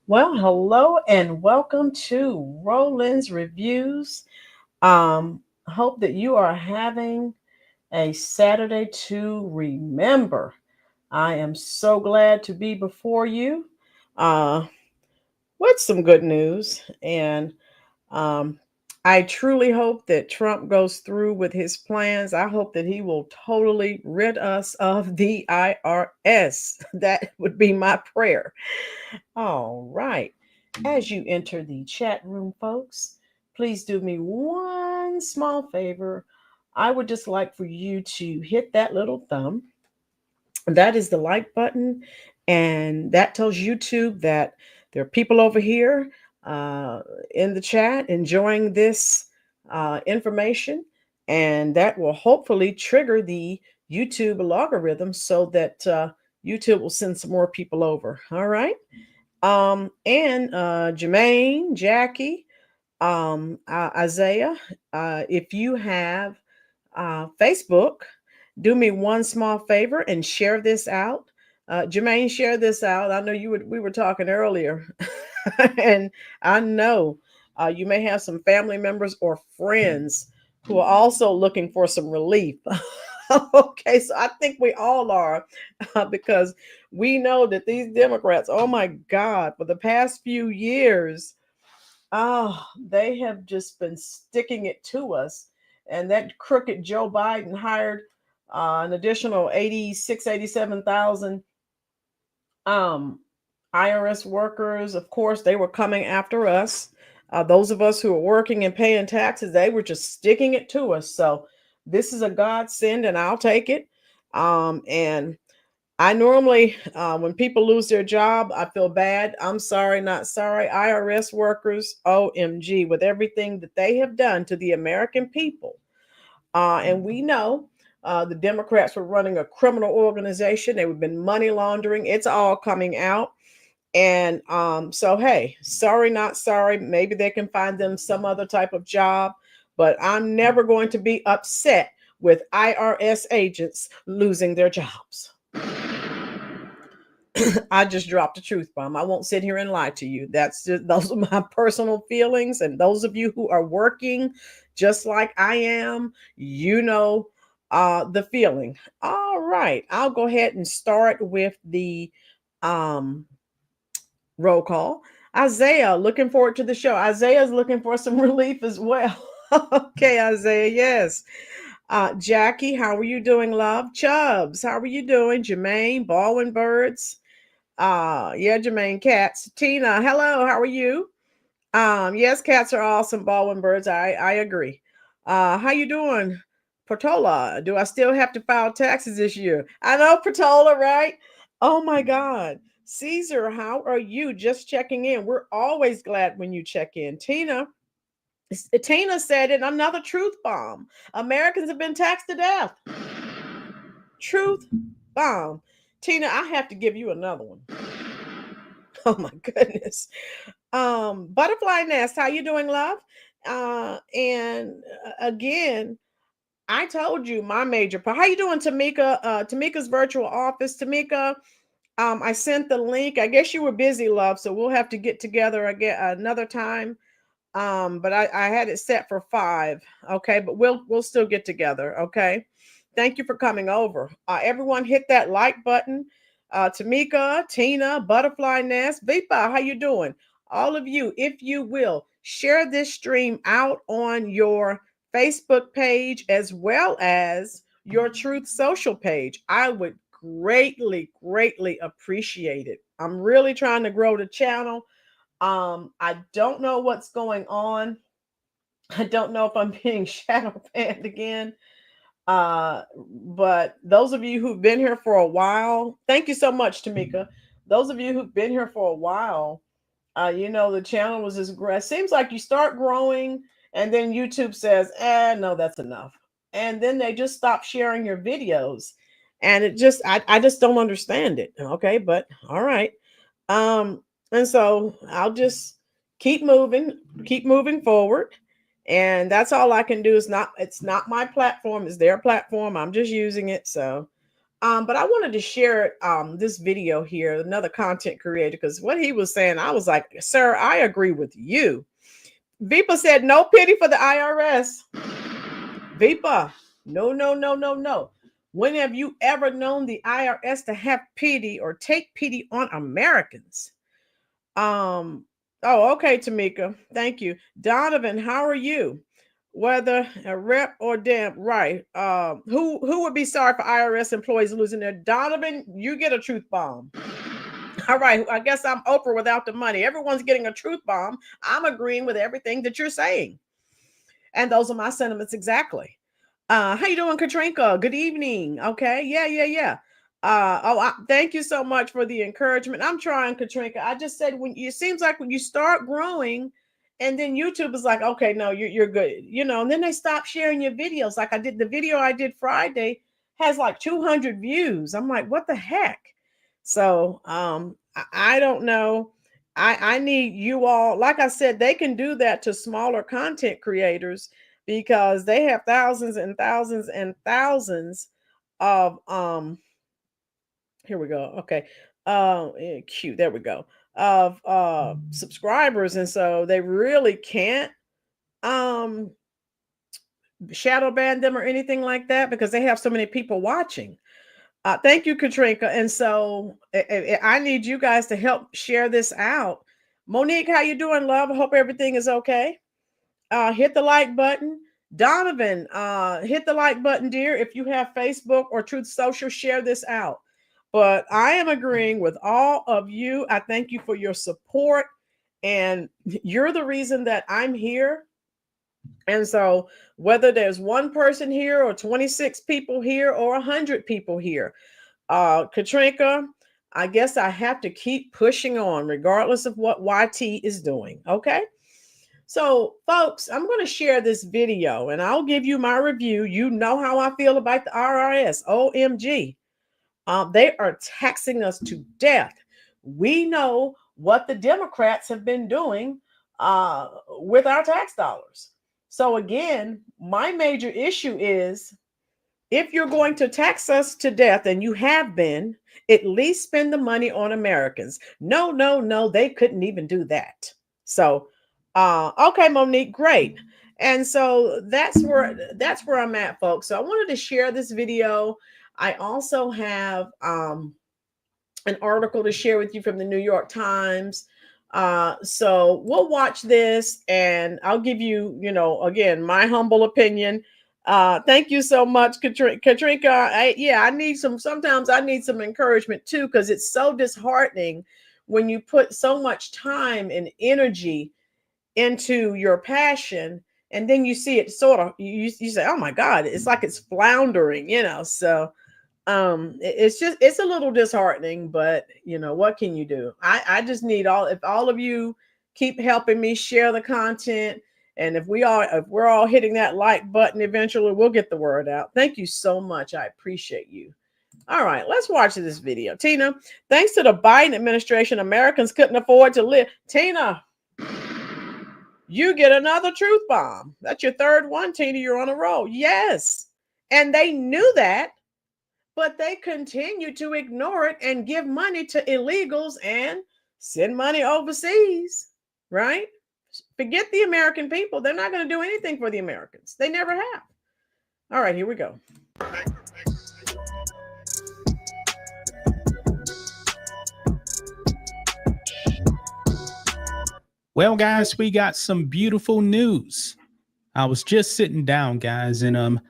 Well, hello and welcome to Roland's Reviews. Hope that you are having a Saturday to remember. I am so glad to be before you uh, with some good news. And um, I truly hope that Trump goes through with his plans. I hope that he will totally rid us of the IRS. That would be my prayer. All right. As you enter the chat room, folks, please do me one small favor. I would just like for you to hit that little thumb. That is the like button. And that tells YouTube that there are people over here uh, in the chat enjoying this information. And that will hopefully trigger the YouTube logarithm so that YouTube will send some more people over. All right. And Jermaine, Jackie, Isaiah, if you have Facebook, do me one small favor and share this out. Jermaine, share this out. I know we were talking earlier, and I know you may have some family members or friends who are also looking for some relief. Okay, so I think we all are because we know that these Democrats, oh my God, for the past few years, they have just been sticking it to us. And that crooked Joe Biden hired an additional 87,000 um, IRS workers. Of course, they were coming after us. Those of us who are working and paying taxes, they were just sticking it to us. So this is a godsend, and I'll take it. And I normally, when people lose their job, I feel bad. I'm sorry, not sorry. IRS workers, OMG, with everything that they have done to the American people. And we know the Democrats were running a criminal organization. They've been money laundering. It's all coming out. And so, hey, sorry, not sorry. Maybe they can find them some other type of job. But I'm never going to be upset with IRS agents losing their jobs. I just dropped a truth bomb. I won't sit here and lie to you. Those are my personal feelings. And those of you who are working just like I am, you know the feeling. All right. I'll go ahead and start with the um roll call. Isaiah, looking forward to the show. Isaiah's looking for some relief as well. Okay, Isaiah, yes. Jackie, how are you doing, love? Chubbs, how are you doing? Jermaine, Baldwin Birds. Yeah, Jermaine, cats. Tina, hello, how are you? Yes, cats are awesome, Baldwin Birds. I agree. How you doing? Portola, do I still have to file taxes this year? I know, Portola, right? Oh my God. Caesar, how are you? Just checking in. We're always glad when you check in. Tina said it, another truth bomb. Americans have been taxed to death. Truth bomb. Tina, I have to give you another one. Oh my goodness. Butterfly Nest, how you doing, love? And again, I told you my major part. How you doing, Tamika? Tamika's virtual office. Tamika, I sent the link. I guess you were busy, love, so we'll have to get together again another time. But I had it set for 5. Okay, but we'll still get together. Okay. Thank you for coming over. Everyone hit that like button. Tamika, Tina, Butterfly Nest, Vipa, how you doing? All of you, if you will, share this stream out on your Facebook page as well as your Truth Social page. I would greatly, greatly appreciate it. I'm really trying to grow the channel. I don't know what's going on. I don't know if I'm being shadow banned again. Uh, but those of you who've been here for a while, thank you so much, Tamika. Those of you who've been here for a while, you know, the channel was just it seems like you start growing and then YouTube says, no, that's enough. And then they just stop sharing your videos. And I just don't understand it. Okay, but all right. And so I'll just keep moving forward. And that's all I can do. It's not my platform, it's their platform. I'm just using it. So But I wanted to share this video here, another content creator, because what he was saying, I was like, sir, I agree with you. Vipa said, no pity for the IRS. Vipa, no, no, no, no, no. When have you ever known the IRS to have pity or take pity on Americans? Oh, okay, Tamika. Thank you. Donovan, how are you? Whether a rep or damn right. Who would be sorry for IRS employees losing their Donovan? You get a truth bomb. All right. I guess I'm Oprah without the money. Everyone's getting a truth bomb. I'm agreeing with everything that you're saying. And those are my sentiments exactly. How you doing, Katrinka? Good evening. Okay. Yeah. Thank you so much for the encouragement. I'm trying, Katrinka. I just said it seems like when you start growing, and then YouTube is like, okay, no, you're good, and then they stop sharing your videos. Like I did the video I did Friday has like 200 views. I'm like, what the heck? So I don't know. I need you all, like I said, they can do that to smaller content creators because they have thousands and thousands and thousands of here we go. Okay. Cute. There we go. Of subscribers. And so they really can't um shadow ban them or anything like that because they have so many people watching. Thank you, Katrinka. And so I need you guys to help share this out. Monique, how you doing, love? I hope everything is okay. Hit the like button. Donovan, hit the like button, dear. If you have Facebook or Truth Social, share this out. But I am agreeing with all of you. I thank you for your support. And you're the reason that I'm here. And so whether there's one person here or 26 people here or 100 people here, Katrinka, I guess I have to keep pushing on regardless of what YT is doing. Okay. So, folks, I'm going to share this video and I'll give you my review. You know how I feel about the IRS. OMG. They are taxing us to death. We know what the Democrats have been doing with our tax dollars. So, again, my major issue is if you're going to tax us to death, and you have been, at least spend the money on Americans. No, they couldn't even do that. So, okay, Monique, great. And so that's where I'm at, folks. So I wanted to share this video. I also have an article to share with you from the New York Times. So we'll watch this and I'll give you, again, my humble opinion. Thank you so much, Katrinka. I need sometimes I need some encouragement too, because it's so disheartening when you put so much time and energy into your passion and then you see it sort of, you say, oh my God, it's like it's floundering, so it's a little disheartening, but what can you do? I just need if all of you keep helping me share the content, and if we're all hitting that like button, eventually we'll get the word out. Thank you so much. I appreciate you. All right, let's watch this video. Tina, thanks to the Biden administration, Americans couldn't afford to live. Tina, you get another truth bomb. That's your third one, Tina. You're on a roll. Yes. And they knew that, but they continue to ignore it and give money to illegals and send money overseas, right? Forget the American people. They're not going to do anything for the Americans. They never have. All right, here we go. Well, guys, we got some beautiful news. I was just sitting down, guys, and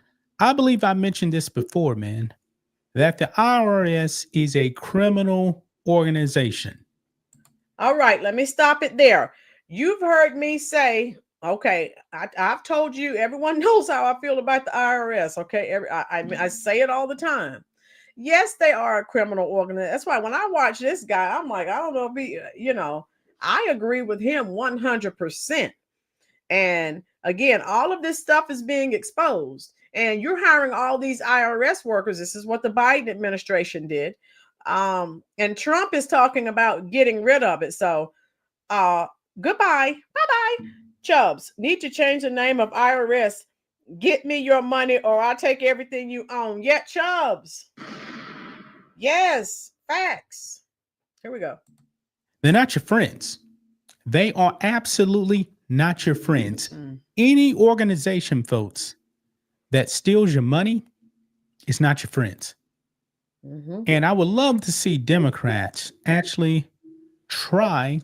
I believe I mentioned this before, man, that the IRS is a criminal organization. All right, let me stop it there. You've heard me say, okay, I've told you, everyone knows how I feel about the IRS, okay? I say it all the time. Yes, they are a criminal organization. That's why when I watch this guy, I'm like, I don't know if he, I agree with him 100%. And again, all of this stuff is being exposed. And you're hiring all these IRS workers. This is what the Biden administration did. And Trump is talking about getting rid of it. So goodbye. Bye-bye. Chubbs, need to change the name of IRS. Get me your money or I'll take everything you own. Yeah, Chubbs. Yes, facts. Here we go. They're not your friends. They are absolutely not your friends. Mm. Any organization, folks, that steals your money is not your friends. Mm-hmm. And I would love to see Democrats actually try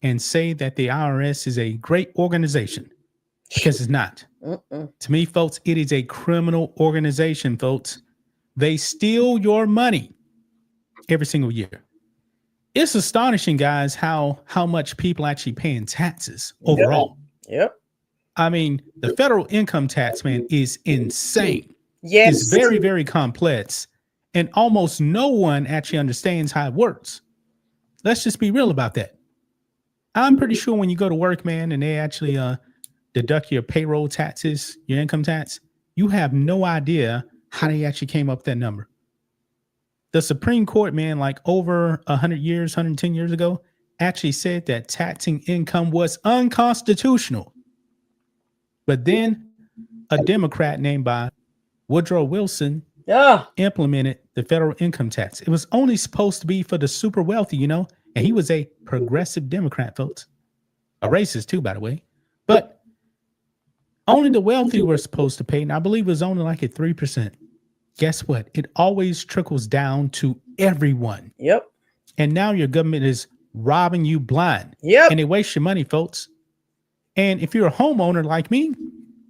and say that the IRS is a great organization, because it's not. Mm-mm. To me, folks, it is a criminal organization, folks. They steal your money every single year. It's astonishing, guys, how much people actually pay in taxes overall. Yep. I mean, the federal income tax, man, is insane. Yes. It's very, very complex, and almost no one actually understands how it works. Let's just be real about that. I'm pretty sure when you go to work, man, and they actually deduct your payroll taxes, your income tax, you have no idea how they actually came up with that number. The Supreme Court, man, like over 100 years, 110 years ago, actually said that taxing income was unconstitutional. But then a Democrat named by Woodrow Wilson implemented the federal income tax. It was only supposed to be for the super wealthy, you know, and he was a progressive Democrat, folks. A racist too, by the way. But only the wealthy were supposed to pay, and I believe it was only like at 3%. Guess what? It always trickles down to everyone. Yep. And now your government is robbing you blind. Yep. And they waste your money, folks. And if you're a homeowner like me,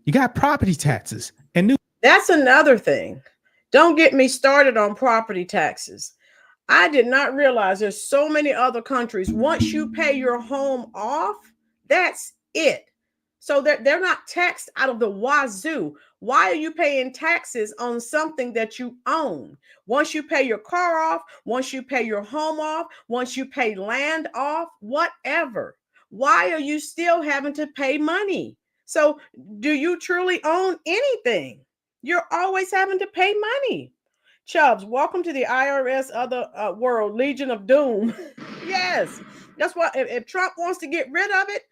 you got property taxes and new. That's another thing. Don't get me started on property taxes. I did not realize there's so many other countries. Once you pay your home off, that's it. So they're not taxed out of the wazoo. Why are you paying taxes on something that you own? Once you pay your car off, once you pay your home off, once you pay land off, whatever. Why are you still having to pay money? So do you truly own anything? You're always having to pay money. Chubbs, welcome to the IRS other world, Legion of Doom. Yes, that's what, if Trump wants to get rid of it,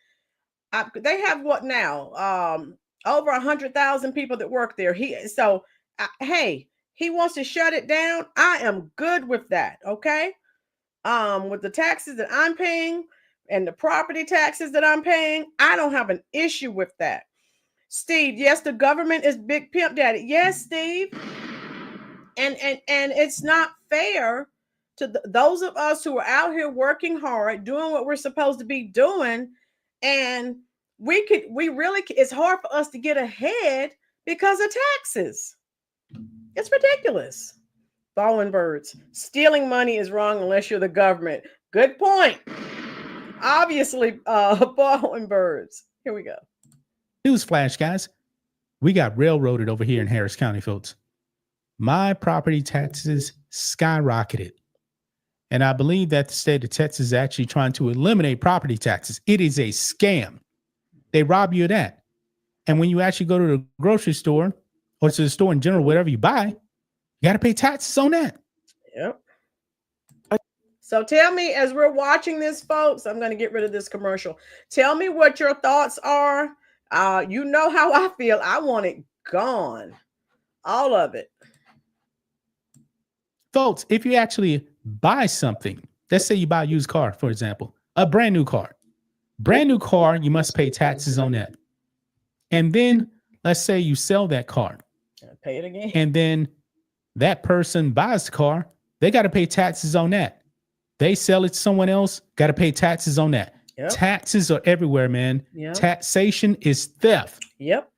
they have what now? Over 100,000 people that work there. Hey, he wants to shut it down. I am good with that. Okay. With the taxes that I'm paying and the property taxes that I'm paying, I don't have an issue with that. Steve, yes, the government is big pimp daddy. Yes, Steve. And it's not fair to those of us who are out here working hard, doing what we're supposed to be doing. And it's hard for us to get ahead because of taxes. It's ridiculous. Fallen birds. Stealing money is wrong unless you're the government. Good point. Obviously, fallen birds. Here we go. Newsflash, guys. We got railroaded over here in Harris County, folks. My property taxes skyrocketed. And I believe that the state of Texas is actually trying to eliminate property taxes. It is a scam. They rob you of that. And when you actually go to the grocery store or to the store in general, whatever you buy, you got to pay taxes on that. Yep. So tell me, as we're watching this, folks, I'm going to get rid of this commercial. Tell me what your thoughts are. You know how I feel. I want it gone. All of it. Folks, if you actually buy something, let's say you buy a used car, for example, a brand new car, you must pay taxes on that. And then let's say you sell that car. Pay it again. And then that person buys the car, they got to pay taxes on that. They sell it to someone else, got to pay taxes on that. Yep. Taxes are everywhere, man. Yep. Taxation is theft. Yep.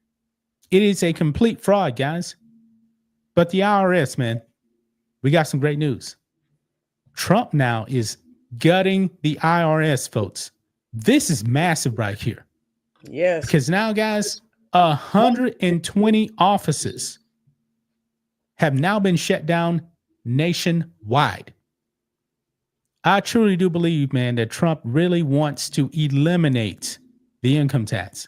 It is a complete fraud, guys. But the IRS, man, we got some great news. Trump now is gutting the IRS, folks. This is massive right here. Yes. Because now, guys, 120 offices have now been shut down nationwide. I truly do believe, man, that Trump really wants to eliminate the income tax.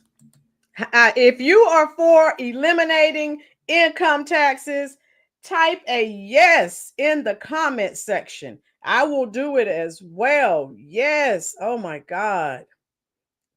If you are for eliminating income taxes, type a yes in the comment section. I will do it as well. Yes. Oh my God.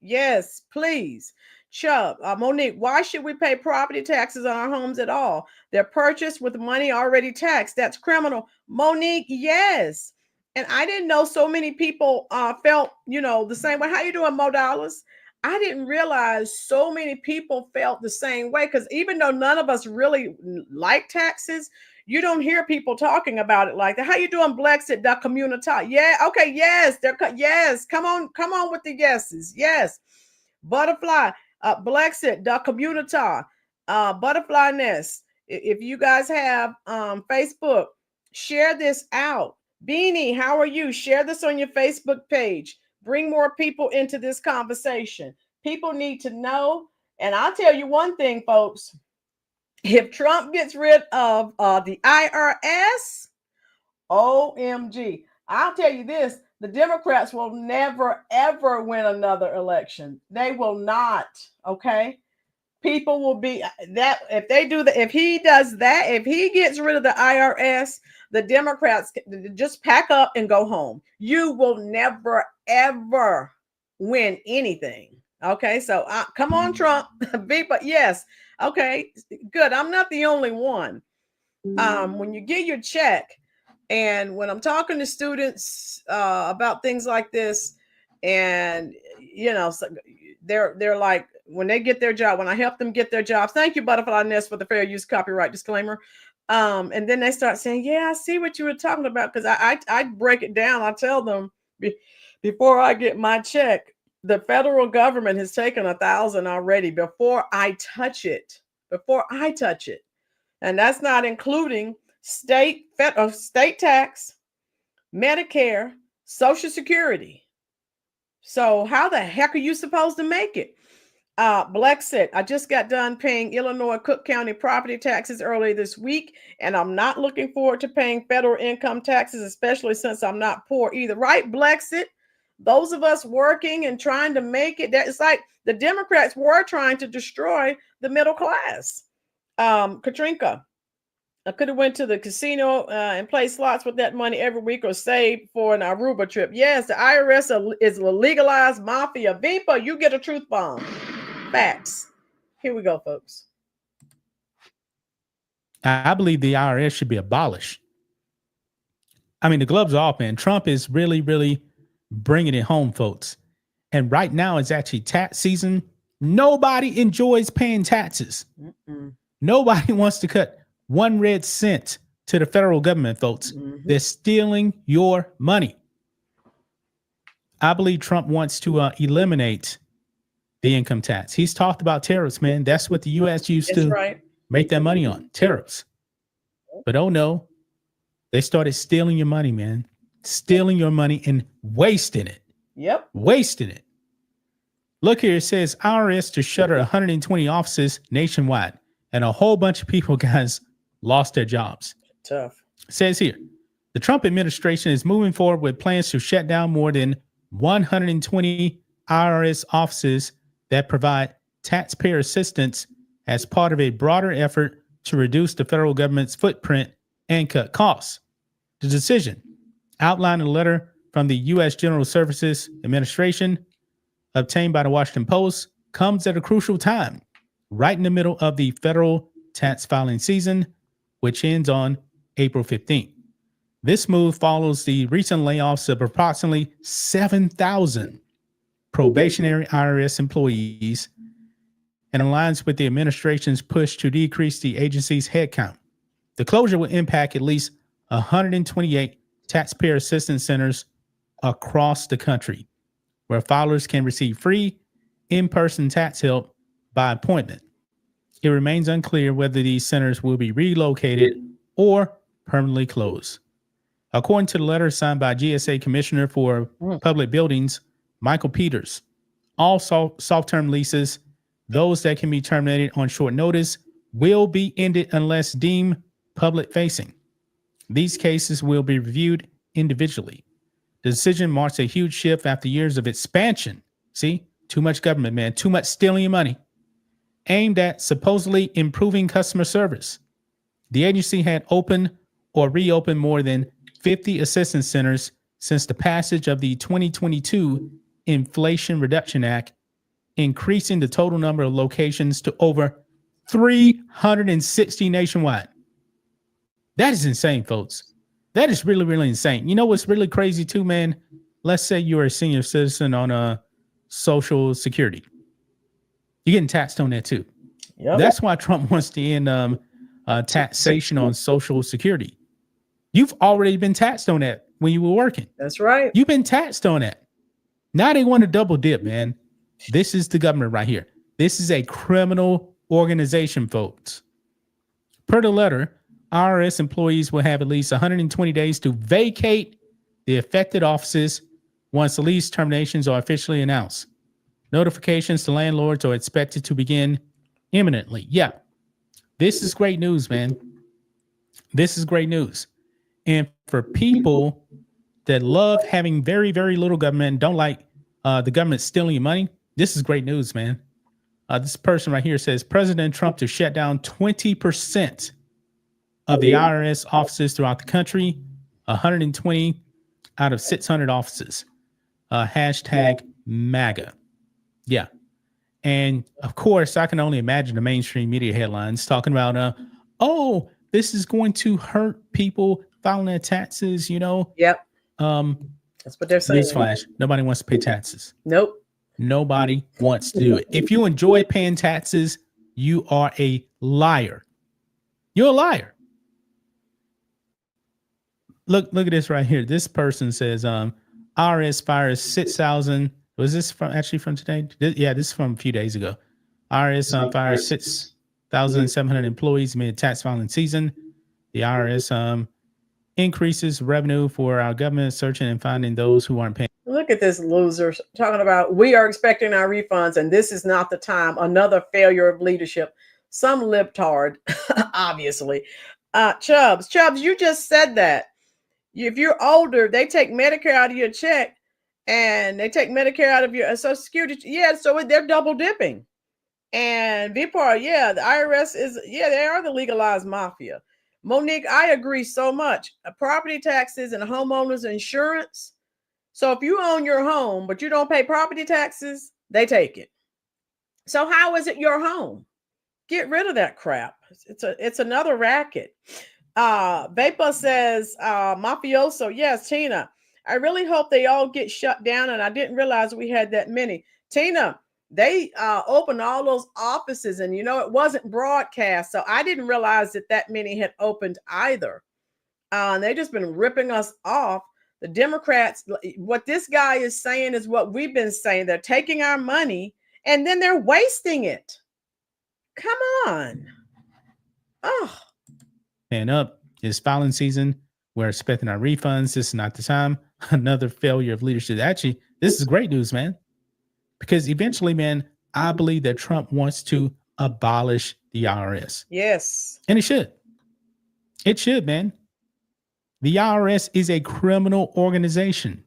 Yes, please. Chubb, Monique, why should we pay property taxes on our homes at all? They're purchased with money already taxed. That's criminal. Monique, yes. And I didn't know so many people felt, the same way. How you doing, Mo Dollars? I didn't realize so many people felt the same way, because even though none of us really like taxes, you don't hear people talking about it like that. How you doing, Blexit, the community? Yeah, okay, yes, yes. Come on with the yeses. Yes. Butterfly, Blexit, the community, Butterfly Nest. If you guys have Facebook, share this out. Beanie, how are you? Share this on your Facebook page. Bring more people into this conversation. People need to know. And I'll tell you one thing, folks. If Trump gets rid of the IRS, OMG, I'll tell you this, the Democrats will never, ever win another election. They will not, okay? People will be that if they do that, if he does that, if he gets rid of the IRS, the Democrats just pack up and go home. You will never, ever win anything. Okay, so come on, Trump. But yes, okay, good. I'm not the only one. When you get your check, and when I'm talking to students about things like this, and so they're like, when they get their job, when I help them get their jobs, thank you, Butterfly Nest, for the fair use copyright disclaimer. And then they start saying, yeah, I see what you were talking about, because I break it down. I tell them before I get my check, the federal government has taken 1,000 already before I touch it. And that's not including state tax, Medicare, Social Security. So how the heck are you supposed to make it? Blexit, I just got done paying Illinois Cook County property taxes earlier this week, and I'm not looking forward to paying federal income taxes, especially since I'm not poor either. Right, Blexit? Those of us working and trying to make it, it's like the Democrats were trying to destroy the middle class. Katrinka, I could have went to the casino and played slots with that money every week, or saved for an Aruba trip. Yes, the IRS is a legalized mafia. Vipa, you get a truth bomb. Facts. Here we go, folks. I believe the IRS should be abolished. I mean, the gloves are off, man. Trump is really, really bringing it home, folks. And right now it's actually tax season. Nobody enjoys paying taxes. Nobody wants to cut 1 red cent to the federal government, folks. They're stealing your money. I believe Trump wants to eliminate the income tax. He's talked about tariffs, man. That's what the U.S. used to make that money on, tariffs. But oh no, they started stealing your money, man. Stealing your money and wasting it. Yep. Wasting it. Look here, it says IRS to shutter 120 offices nationwide. And a whole bunch of people, guys, lost their jobs. Tough. It says here, the Trump administration is moving forward with plans to shut down more than 120 IRS offices that provide taxpayer assistance as part of a broader effort to reduce the federal government's footprint and cut costs. The decision, outlined in a letter from the U.S. General Services Administration obtained by the Washington Post, comes at a crucial time, right in the middle of the federal tax filing season, which ends on April 15th. This move follows the recent layoffs of approximately 7,000 probationary IRS employees and aligns with the administration's push to decrease the agency's headcount. The closure will impact at least 128 taxpayer assistance centers across the country, where filers can receive free in-person tax help by appointment. It remains unclear whether these centers will be relocated or permanently closed. According to the letter signed by GSA Commissioner for Public Buildings, Michael Peters, all soft-term leases, those that can be terminated on short notice, will be ended unless deemed public-facing. These cases will be reviewed individually. The decision marks a huge shift after years of expansion. See, too much government, man, too much stealing your money, aimed at supposedly improving customer service. The agency had opened or reopened more than 50 assistance centers since the passage of the 2022 Inflation Reduction Act increasing the total number of locations to over 360 nationwide. That is insane, folks. That is really, really insane. You know what's really crazy too, man? Let's say you're a senior citizen on a Social Security. You're getting taxed on that too. Yep. That's why Trump wants to end taxation on Social Security. You've already been taxed on that when you were working. That's right. You've been taxed on that. Now they want to double dip, man. This is the government right here. This is a criminal organization, folks. Per the letter, IRS employees will have at least 120 days to vacate the affected offices once the lease terminations are officially announced. Notifications to landlords are expected to begin imminently. Yeah, this is great news, man. This is great news. And for people that love having very, very little government and don't like the government stealing your money, this is great news, man. This person right here says President Trump to shut down 20% of the IRS offices throughout the country, 120 out of 600 offices. Hashtag MAGA. Yeah. And of course, I can only imagine the mainstream media headlines talking about, oh, this is going to hurt people filing their taxes, you know? Yep. That's what they're saying. Newsflash, nobody wants to pay taxes. Nope. Nobody wants to do it. If you enjoy paying taxes, you are a liar. You're a liar. Look at this right here. This person says, IRS fires 6,000. Was this from today? Yeah, this is from a few days ago. IRS fires 6,700 employees amid tax filing season. The IRS increases revenue for our government, searching and finding those who aren't paying. Look at this loser talking about we are expecting our refunds and this is not the time. Another failure of leadership. Some libtard, obviously. Chubbs, you just said that. If you're older, they take Medicare out of your check and they take Medicare out of your Social Security. Yeah, so they're double dipping. And VPAR, yeah, the IRS is, yeah, they are the legalized mafia. Monique, I agree so much. Property taxes and homeowners insurance. So if you own your home, but you don't pay property taxes, they take it. So how is it your home? Get rid of that crap. It's another racket. Vapa says, mafioso. Yes, Tina. I really hope they all get shut down. And I didn't realize we had that many. Tina, they opened all those offices and, it wasn't broadcast. So I didn't realize that many had opened either. They just been ripping us off. The Democrats, what this guy is saying is what we've been saying. They're taking our money and then they're wasting it. Come on. Oh. And up is filing season. We're expecting our refunds. This is not the time. Another failure of leadership. Actually, this is great news, man. Because eventually, man, I believe that Trump wants to abolish the IRS. Yes. And it should. It should, man. The IRS is a criminal organization.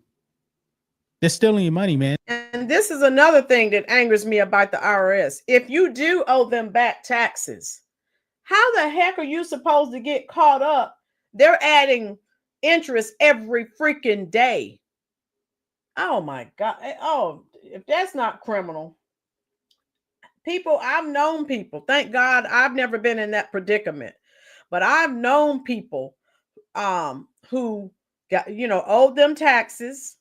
They're stealing your money, man. And this is another thing that angers me about the IRS. If you do owe them back taxes, how the heck are you supposed to get caught up? They're adding interest every freaking day. Oh my God. Oh, if that's not criminal. People, I've known people. Thank God I've never been in that predicament. But I've known people who got, owed them taxes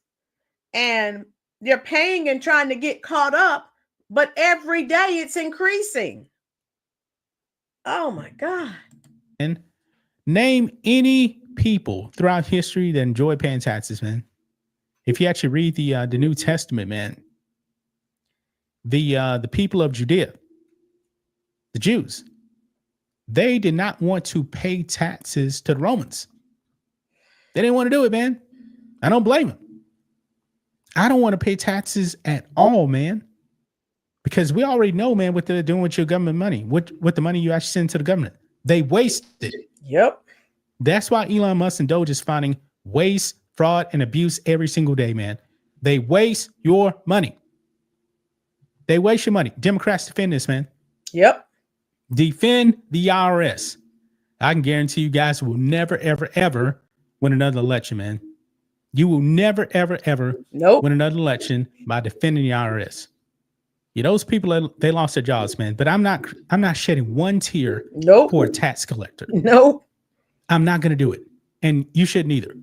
and they're paying and trying to get caught up, but every day it's increasing. Oh my God. And name any people throughout history that enjoy paying taxes, man. If you actually read the New Testament, man, the people of Judea, the Jews, they did not want to pay taxes to the Romans. They didn't want to do it, man. I don't blame them. I don't want to pay taxes at all, man. Because we already know, man, what they're doing with your government money, what the money you actually send to the government. They waste it. Yep. That's why Elon Musk and Doge is finding waste, fraud, and abuse every single day, man. They waste your money. They waste your money. Democrats defend this, man. Yep. Defend the IRS. I can guarantee you guys will never, ever, ever win another election, man. You will never, ever, ever win another election by defending the IRS. Yeah, those people, they lost their jobs, man. But I'm not shedding one tear Nope. for a tax collector. Nope. I'm not going to do it. And you shouldn't either.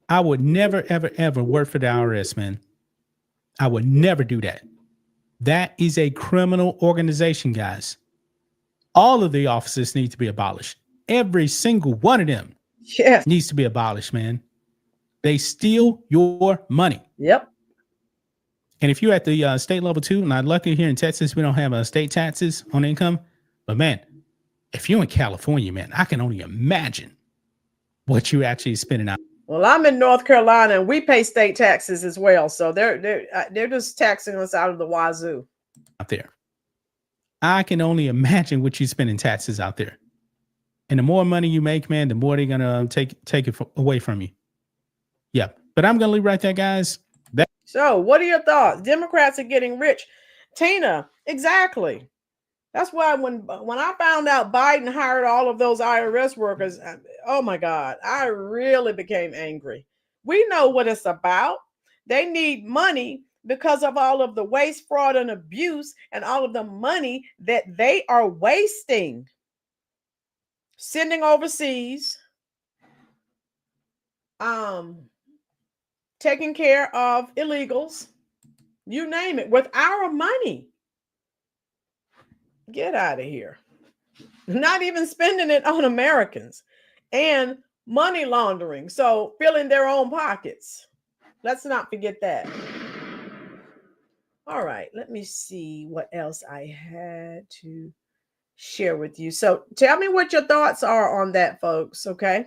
I would never, ever, ever work for the IRS, man. I would never do that. That is a criminal organization, guys. All of the offices need to be abolished. Every single one of them needs to be abolished, man. They steal your money. Yep. And if you're at the state level too, and I'm lucky here in Texas, we don't have state taxes on income. But man, if you're in California, man, I can only imagine what you're actually spending out. Well, I'm in North Carolina, and we pay state taxes as well. So they're just taxing us out of the wazoo out there. I can only imagine what you spend in taxes out there. And the more money you make, man, the more they're gonna take it away from you. Yeah, but I'm gonna leave right there, guys. So, what are your thoughts? Democrats are getting rich, Tina. Exactly. That's why when I found out Biden hired all of those IRS workers, oh my God, I really became angry. We know what it's about. They need money because of all of the waste, fraud, and abuse, and all of the money that they are wasting, sending overseas, taking care of illegals, you name it, with our money. Get out of here. Not even spending it on Americans, and money laundering. So filling their own pockets. Let's not forget that. All right, let me see what else I had to share with you. So tell me what your thoughts are on that, folks. Okay.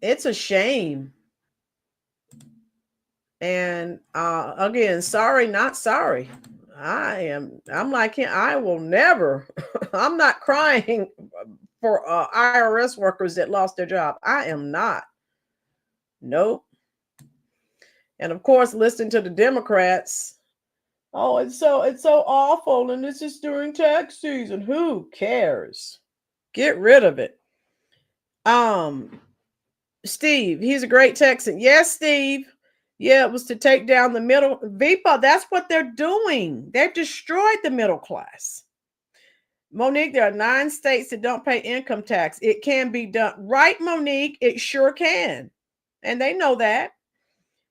It's a shame. And again, sorry, not sorry. I'm like him. I will never, I'm not crying for IRS workers that lost their job. I am not. Nope. And of course, listen to the Democrats. Oh, it's so awful. And this is during tax season. Who cares? Get rid of it. Steve, he's a great Texan. Yes, Steve. Yeah, it was to take down the middle. VIPA, that's what they're doing. They've destroyed the middle class. Monique, there are 9 states that don't pay income tax. It can be done. Right, Monique? It sure can. And they know that.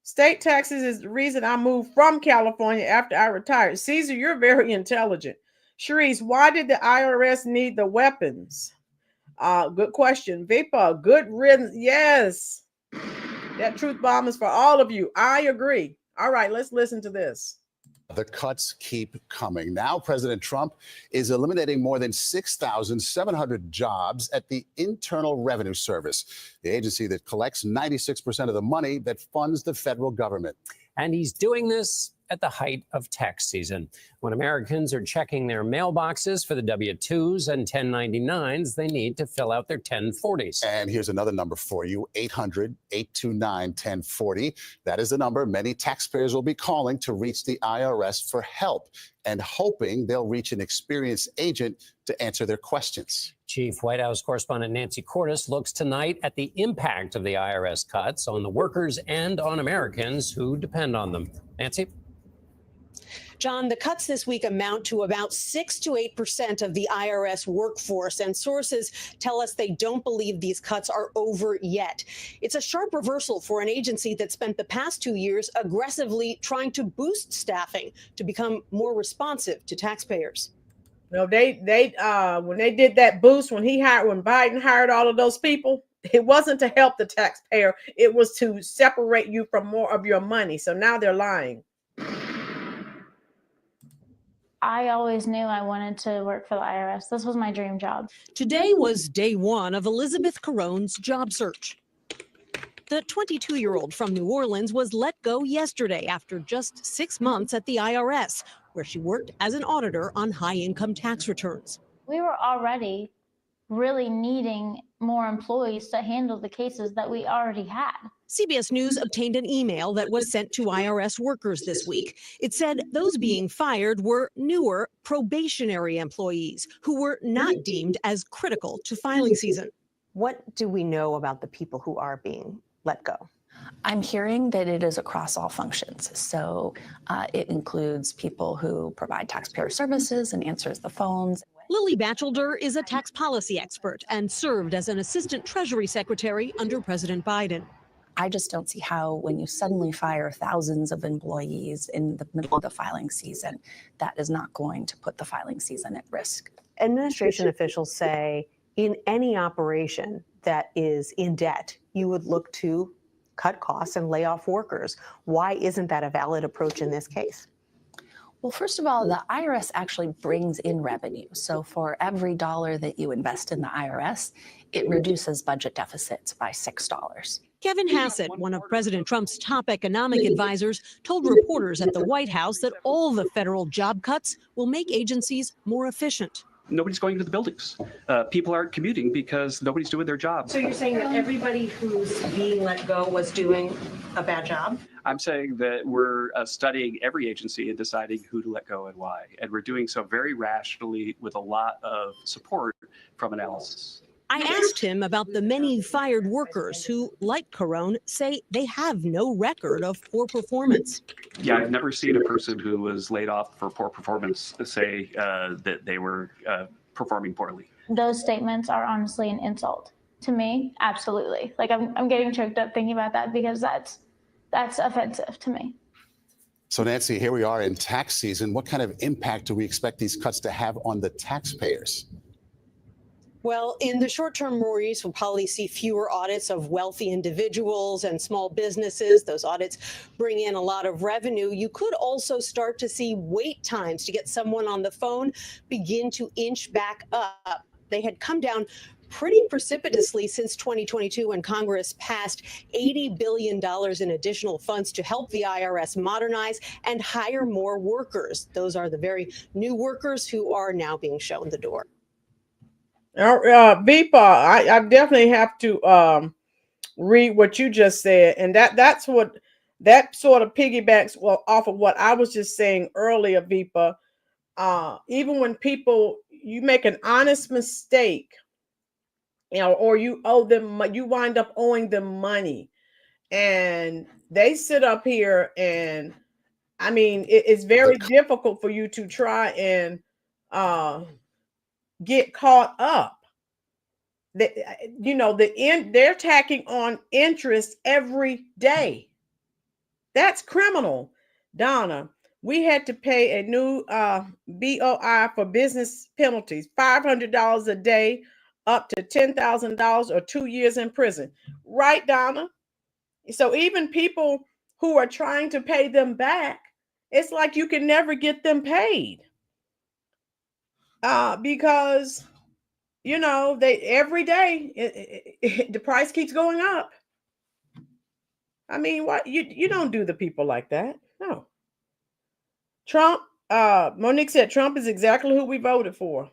State taxes is the reason I moved from California after I retired. Caesar, you're very intelligent. Sharice, why did the IRS need the weapons? Good question. VIPA, good riddance. Yes. That truth bomb is for all of you. I agree. All right, let's listen to this. The cuts keep coming. Now, President Trump is eliminating more than 6,700 jobs at the Internal Revenue Service, the agency that collects 96% of the money that funds the federal government. And he's doing this at the height of tax season, when Americans are checking their mailboxes for the W-2s and 1099s they need to fill out their 1040s. And here's another number for you, 800-829-1040. That is the number many taxpayers will be calling to reach the IRS for help, and hoping they'll reach an experienced agent to answer their questions. Chief White House correspondent Nancy Cordes looks tonight at the impact of the IRS cuts on the workers and on Americans who depend on them. Nancy? John, the cuts this week amount to about 6 to 8% of the IRS workforce, and sources tell us they don't believe these cuts are over yet. It's a sharp reversal for an agency that spent the past 2 years aggressively trying to boost staffing to become more responsive to taxpayers. No, they when they did that boost, when Biden hired all of those people, it wasn't to help the taxpayer. It was to separate you from more of your money. So now they're lying. I always knew I wanted to work for the IRS. This was my dream job. Today was day one of Elizabeth Caron's job search. The 22-year-old from New Orleans was let go yesterday after just 6 months at the IRS, where she worked as an auditor on high-income tax returns. We were already really needing more employees to handle the cases that we already had. CBS News obtained an email that was sent to IRS workers this week. It said those being fired were newer probationary employees who were not deemed as critical to filing season. What do we know about the people who are being let go? I'm hearing that it is across all functions. So it includes people who provide taxpayer services and answers the phones. Lily Batchelder is a tax policy expert and served as an assistant Treasury secretary under President Biden. I just don't see how, when you suddenly fire thousands of employees in the middle of the filing season, that is not going to put the filing season at risk. Administration officials say in any operation that is in debt, you would look to cut costs and lay off workers. Why isn't that a valid approach in this case? Well, first of all, the IRS actually brings in revenue. So for every dollar that you invest in the IRS, it reduces budget deficits by $6. Kevin Hassett, one of President Trump's top economic advisors, told reporters at the White House that all the federal job cuts will make agencies more efficient. Nobody's going to the buildings. People aren't commuting because nobody's doing their job. So you're saying that everybody who's being let go was doing a bad job? I'm saying that we're studying every agency and deciding who to let go and why. And we're doing so very rationally with a lot of support from analysis. I asked him about the many fired workers who, like Carone, say they have no record of poor performance. Yeah, I've never seen a person who was laid off for poor performance say that they were performing poorly. Those statements are honestly an insult to me. Absolutely. Like I'm getting choked up thinking about that because that's offensive to me. So Nancy, here we are in tax season. What kind of impact do we expect these cuts to have on the taxpayers? Well, in the short term, Maurice, we'll probably see fewer audits of wealthy individuals and small businesses. Those audits bring in a lot of revenue. You could also start to see wait times to get someone on the phone begin to inch back up. They had come down pretty precipitously since 2022 when Congress passed $80 billion in additional funds to help the IRS modernize and hire more workers. Those are the very new workers who are now being shown the door. Vipa, I definitely have to read what you just said, and that's what that sort of piggybacks off of what I was just saying earlier, Vipa. Even when you make an honest mistake, or you owe them, you wind up owing them money, and they sit up here, and I mean, it's very difficult for you to try and get caught up. They're tacking on interest every day. That's criminal. Donna, we had to pay a new BOI for business penalties, $500 a day, up to $10,000 or 2 years in prison. Right, Donna? So even people who are trying to pay them back, it's like you can never get them paid. Because, they every day the price keeps going up. I mean, what you don't do the people like that. No. Trump, Monique said Trump is exactly who we voted for.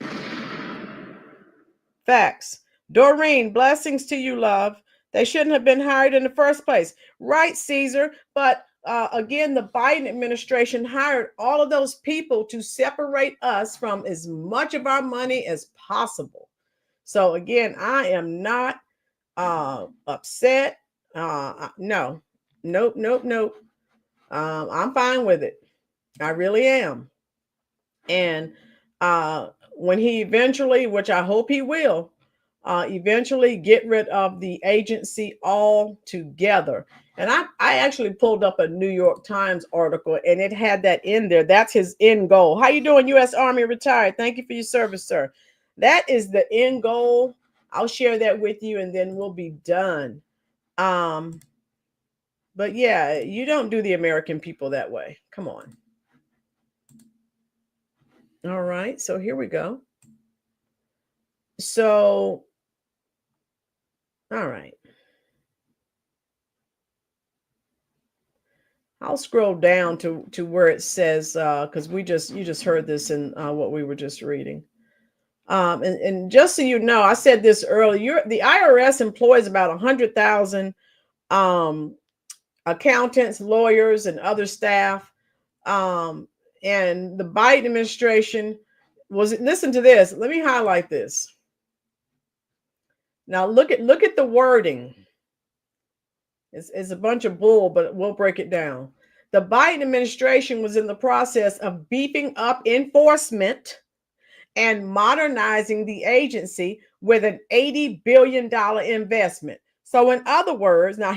Facts. Doreen, blessings to you, love. They shouldn't have been hired in the first place. Right, Caesar. But again, the Biden administration hired all of those people to separate us from as much of our money as possible. So again, I am not upset. No. Nope. I'm fine with it. I really am. And when he eventually, which I hope he will, eventually get rid of the agency altogether. And I actually pulled up a New York Times article, and it had that in there. That's his end goal. How you doing, U.S. Army retired? Thank you for your service, sir. That is the end goal. I'll share that with you, and then we'll be done. But yeah, you don't do the American people that way. Come on. All right, so here we go. So, all right. I'll scroll down to where it says, because you just heard this in what we were just reading. And just so you know, I said this earlier, the IRS employs about 100,000 accountants, lawyers, and other staff. And the Biden administration listen to this. Let me highlight this. Now look at the wording. It's a bunch of bull, but we'll break it down. The Biden administration was in the process of beefing up enforcement and modernizing the agency with an $80 billion investment. So in other words, now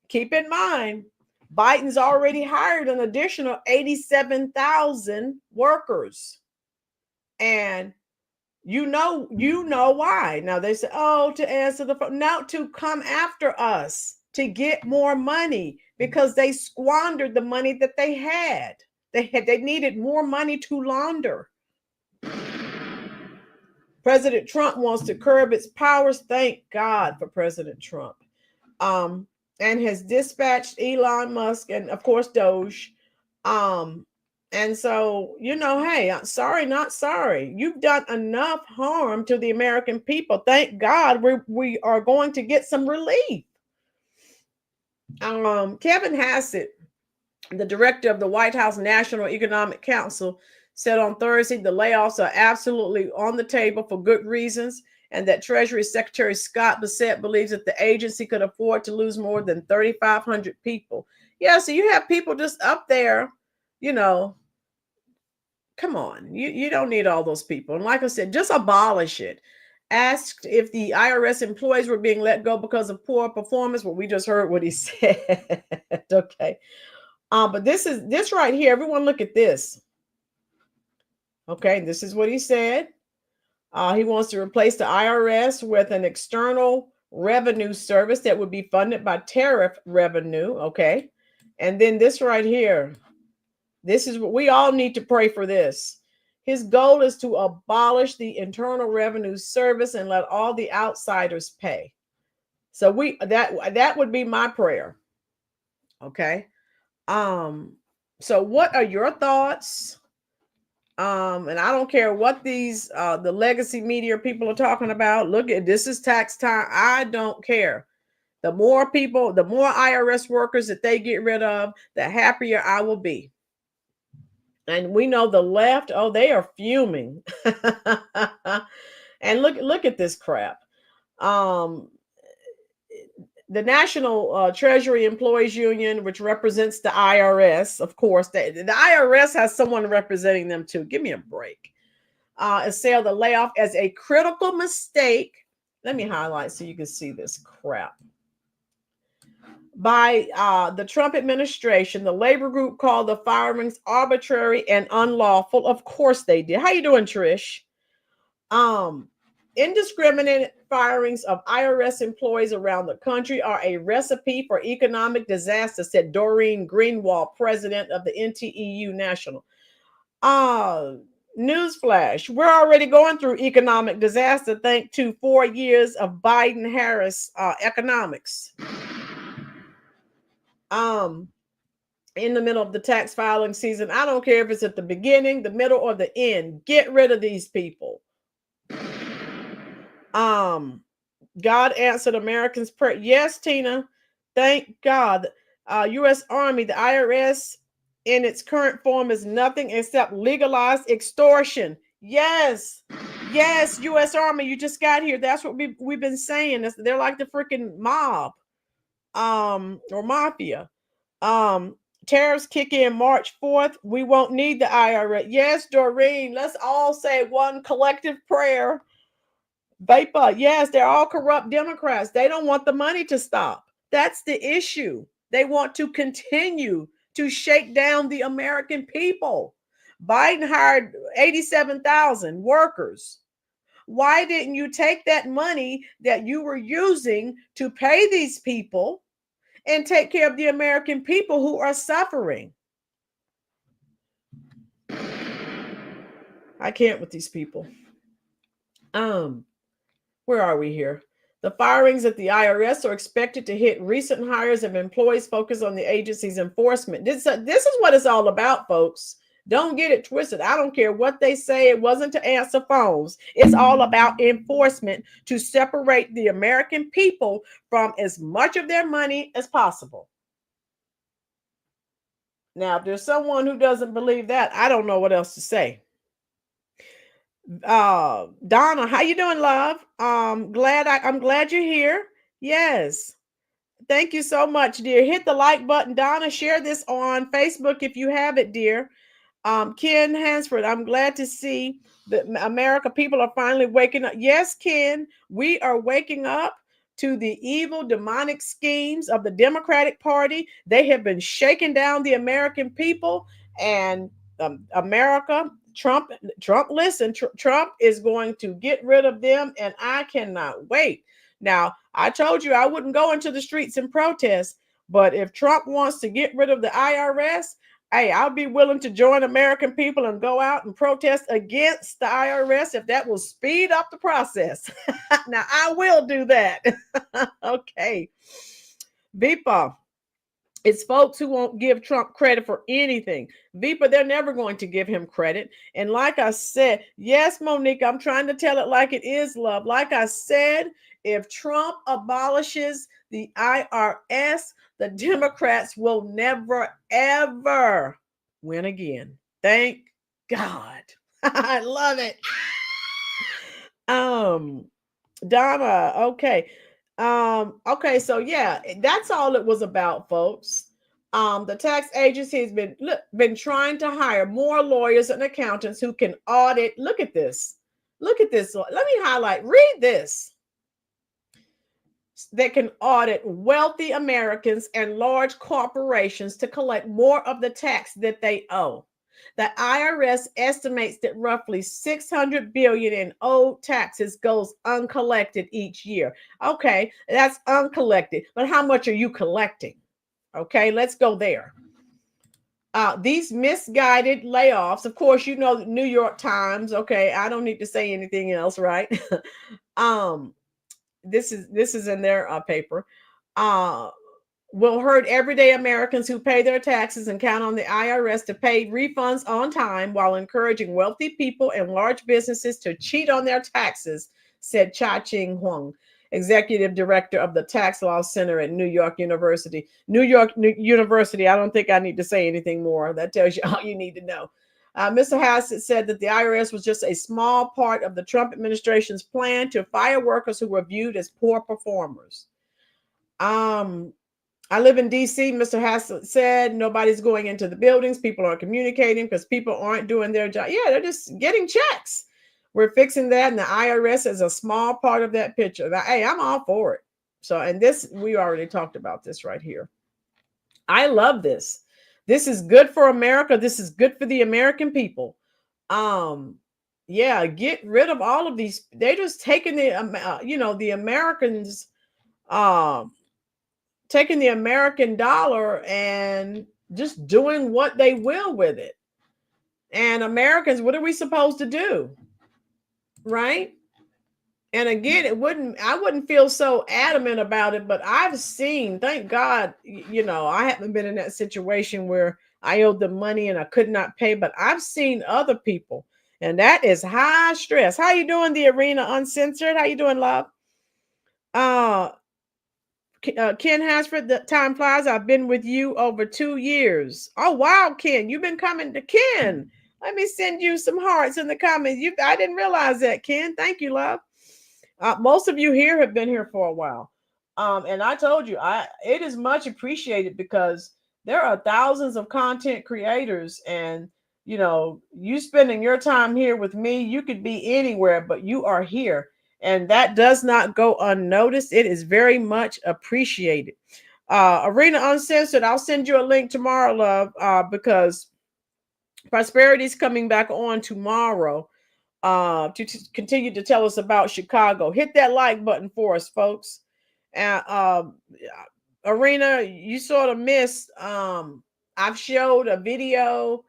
keep in mind, Biden's already hired an additional 87,000 workers. And you know why. Now they say, oh, to answer the phone. No, to come after us, to get more money, because they squandered the money that they had. They needed more money to launder. President Trump wants to curb its powers. Thank God for President Trump. And has dispatched Elon Musk and, of course, Doge. And so, hey, sorry, not sorry. You've done enough harm to the American people. Thank God we are going to get some relief. Kevin Hassett, the director of the White House National Economic Council, said on Thursday the layoffs are absolutely on the table for good reasons, and that Treasury Secretary Scott Bessent believes that the agency could afford to lose more than 3,500 people. Yeah, so you have people just up there, come on, you don't need all those people. And like I said, just abolish it. Asked if the IRS employees were being let go because of poor performance. Well, we just heard what he said. Okay. But this right here, everyone look at this. Okay, this is what he said. He wants to replace the IRS with an external revenue service that would be funded by tariff revenue. Okay. And then this right here. This is what we all need to pray for this. His goal is to abolish the Internal Revenue Service and let all the outsiders pay. So that would be my prayer. Okay. So what are your thoughts? And I don't care what these the legacy media people are talking about. Look at this is tax time. I don't care. The more people, the more IRS workers that they get rid of, the happier I will be. And we know the left, oh, they are fuming. And look at this crap. The National Treasury Employees Union, which represents the IRS, of course, the IRS has someone representing them too. Give me a break. Assailed the layoff as a critical mistake. Let me highlight so you can see this crap. By the Trump administration, the labor group called the firings arbitrary and unlawful. Of course they did. How you doing, Trish? Indiscriminate firings of IRS employees around the country are a recipe for economic disaster, said Doreen Greenwald, president of the NTEU National. Newsflash, we're already going through economic disaster thanks to 4 years of Biden-Harris economics. In the middle of the tax filing season, I don't care if it's at the beginning, the middle, or the end. Get rid of these people. God answered Americans' prayer. Yes, Tina. Thank God. U.S. Army, the IRS in its current form is nothing except legalized extortion. Yes. Yes, U.S. Army, you just got here. That's what we've been saying. They're like the freaking mob, or mafia. Tariffs kick in March 4th. We won't need the IRS. Yes, Doreen, let's all say one collective prayer. Vapor, yes, they're all corrupt Democrats. They don't want the money to stop. That's the issue. They want to continue to shake down the American people. Biden hired 87,000 workers. Why didn't you take that money that you were using to pay these people and take care of the American people who are suffering? I can't with these people. Where are we here? The firings at the IRS are expected to hit recent hires of employees focused on the agency's enforcement. This is what it's all about, folks. Don't get it twisted. I don't care what they say. It wasn't to answer phones. It's all about enforcement to separate the American people from as much of their money as possible. Now, if there's someone who doesn't believe that, I don't know what else to say. Donna, how you doing, love? I'm glad you're here. Yes. Thank you so much, dear. Hit the like button. Donna, share this on Facebook if you have it, dear. Ken Hansford, I'm glad to see that America people are finally waking up. Yes, Ken, we are waking up to the evil demonic schemes of the Democratic Party. They have been shaking down the American people, and America, Trump, listen, Trump is going to get rid of them, and I cannot wait. Now, I told you I wouldn't go into the streets and protest, but if Trump wants to get rid of the IRS, hey, I'll be willing to join American people and go out and protest against the IRS if that will speed up the process. Now, I will do that. Okay. Vipa, it's folks who won't give Trump credit for anything. Vipa, they're never going to give him credit. And like I said, yes, Monique, I'm trying to tell it like it is, love. Like I said, if Trump abolishes the IRS, the Democrats will never, ever win again. Thank God. I love it. Donna, okay. Okay, so yeah, that's all it was about, folks. The tax agency has been trying to hire more lawyers and accountants who can audit. Look at this. Look at this. Let me highlight. Read this. That can audit wealthy Americans and large corporations to collect more of the tax that they owe. The IRS estimates that roughly $600 billion in owed taxes goes uncollected each year. Okay, that's uncollected, but how much are you collecting? Okay, let's go there. These misguided layoffs, of course, you know, the New York Times. Okay, I don't need to say anything else, right? This is in their paper. Will hurt everyday Americans who pay their taxes and count on the IRS to pay refunds on time while encouraging wealthy people and large businesses to cheat on their taxes, said Cha-Ching Huang, executive director of the Tax Law Center at New York University. New York University, I don't think I need to say anything more. That tells you all you need to know. Mr. Hassett said that the IRS was just a small part of the Trump administration's plan to fire workers who were viewed as poor performers. I live in DC, Mr. Hassett said. Nobody's going into the buildings. People aren't communicating because people aren't doing their job. Yeah, they're just getting checks. We're fixing that, and the IRS is a small part of that picture. Now, hey, I'm all for it. So, and this, we already talked about this right here. I love this. This is good for America. This is good for the American people. Yeah, get rid of all of these. They're just taking the, the Americans, taking the American dollar and just doing what they will with it. And Americans, what are we supposed to do? Right? And again, I wouldn't feel so adamant about it, but I've seen, thank God, I haven't been in that situation where I owed them money and I could not pay, but I've seen other people, and that is high stress. How you doing, the Arena Uncensored? How you doing, love? Ken Hansford, the time flies. I've been with you over 2 years. Oh, wow, Ken, you've been coming to Ken. Let me send you some hearts in the comments. I didn't realize that, Ken. Thank you, love. Most of you here have been here for a while. And I told you, it is much appreciated because there are thousands of content creators, and you spending your time here with me, you could be anywhere, but you are here. And that does not go unnoticed. It is very much appreciated. Arena Uncensored, I'll send you a link tomorrow, love, because Prosperity is coming back on tomorrow to continue to tell us about Chicago. Hit that like button for us, folks. Arena, you sort of missed. I've showed a video,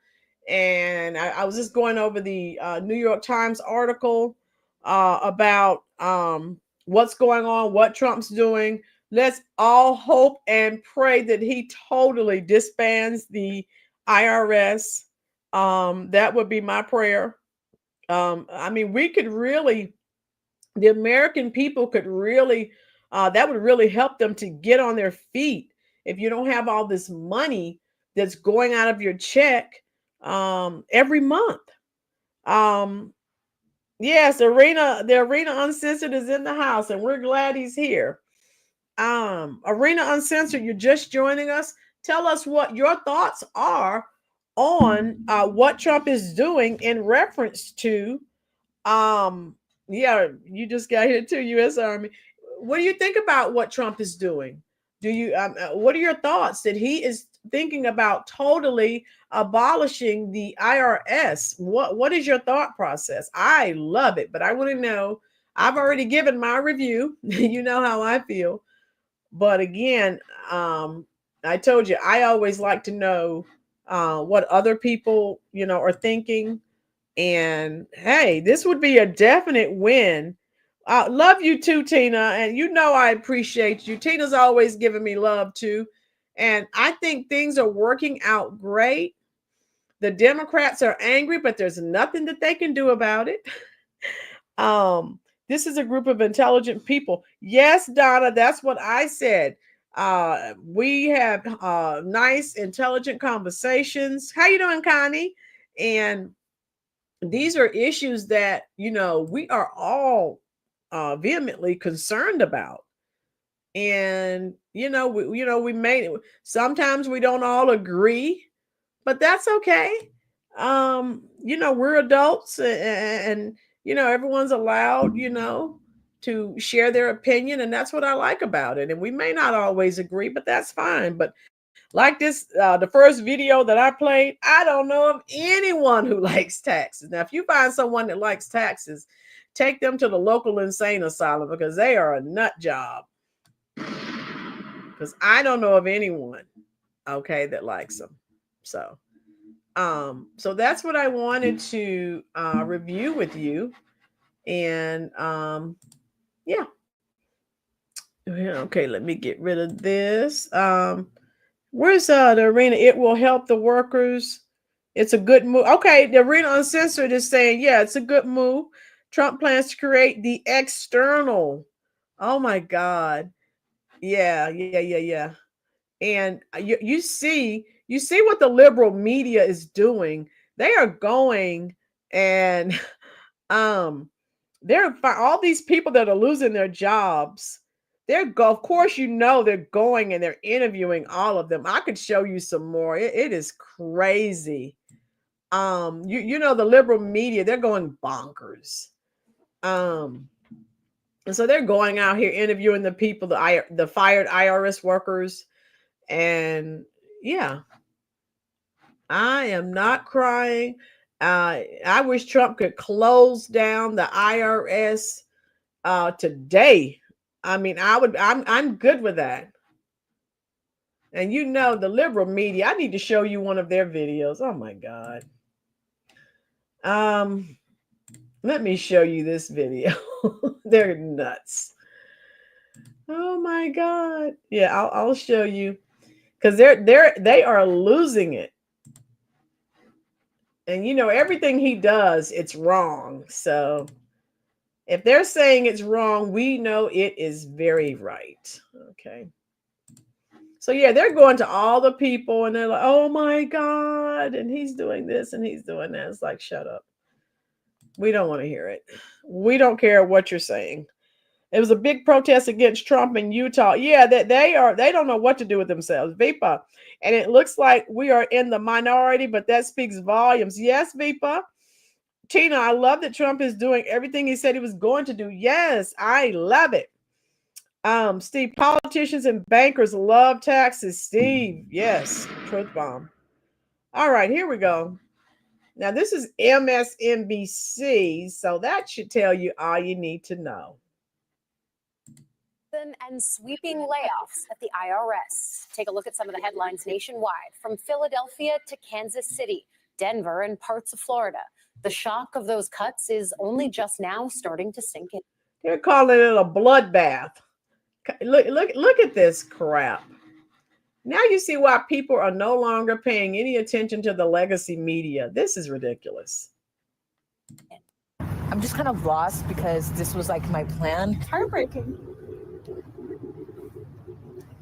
and I was just going over the New York Times article about what's going on, what Trump's doing. Let's all hope and pray that he totally disbands the IRS. That would be my prayer. We could really, the American people could really, that would really help them to get on their feet. If you don't have all this money that's going out of your check every month. Yes, the Arena Uncensored is in the house, and we're glad he's here. Arena Uncensored, you're just joining us. Tell us what your thoughts are on what Trump is doing in reference to, yeah, you just got here too, U.S. Army. What do you think about what Trump is doing? Do you, what are your thoughts that he is thinking about totally abolishing the IRS? What is your thought process? I love it, but I want to know. I've already given my review. You know how I feel. But again, I told you, I always like to know what other people, are thinking. And hey, this would be a definite win. Love you too, Tina. And I appreciate you. Tina's always giving me love too. And I think things are working out great. The Democrats are angry, but there's nothing that they can do about it. This is a group of intelligent people. Yes, Donna, that's what I said. We have nice, intelligent conversations. How you doing, Connie? And these are issues that, we are all vehemently concerned about. And, we may, sometimes we don't all agree, but that's okay. We're adults and everyone's allowed, to share their opinion. And that's what I like about it. And we may not always agree, but that's fine. But like this, the first video that I played, I don't know of anyone who likes taxes. Now, if you find someone that likes taxes, take them to the local insane asylum because they are a nut job. Because I don't know of anyone, okay, that likes them. So that's what I wanted to review with you. And yeah. Okay, let me get rid of this. Where's the Arena? It will help the workers. It's a good move. Okay, the Arena Uncensored is saying, yeah, it's a good move. Trump plans to create the external. Oh my God. Yeah. And you see what the liberal media is doing. They are going and there are all these people that are losing their jobs. Of course, they're going and they're interviewing all of them. I could show you some more. It is crazy. The liberal media, they're going bonkers. And so they're going out here interviewing the people, the fired IRS workers. And yeah, I am not crying. I wish Trump could close down the IRS today. I mean, I'm good with that. And the liberal media, I need to show you one of their videos. Oh my God. Let me show you this video. They're nuts. Oh my God. Yeah, I'll show you. Because they are losing it. And everything he does, it's wrong. So if they're saying it's wrong, we know it is very right. Okay. So yeah, they're going to all the people and they're like, oh my God. And he's doing this and he's doing that. It's like, shut up. We don't want to hear it. We don't care what you're saying. It was a big protest against Trump in Utah. Yeah, they don't know what to do with themselves. Vipa. And it looks like we are in the minority, but that speaks volumes. Yes, Vipa. Tina, I love that Trump is doing everything he said he was going to do. Yes, I love it. Steve, politicians and bankers love taxes. Steve, yes, truth bomb. All right, here we go. Now, this is MSNBC, so that should tell you all you need to know. And sweeping layoffs at the IRS. Take a look at some of the headlines nationwide, from Philadelphia to Kansas City, Denver, and parts of Florida. The shock of those cuts is only just now starting to sink in. They're calling it a bloodbath. Look at this crap. Now you see why people are no longer paying any attention to the legacy media. This is ridiculous. I'm just kind of lost because this was like my plan. Heartbreaking.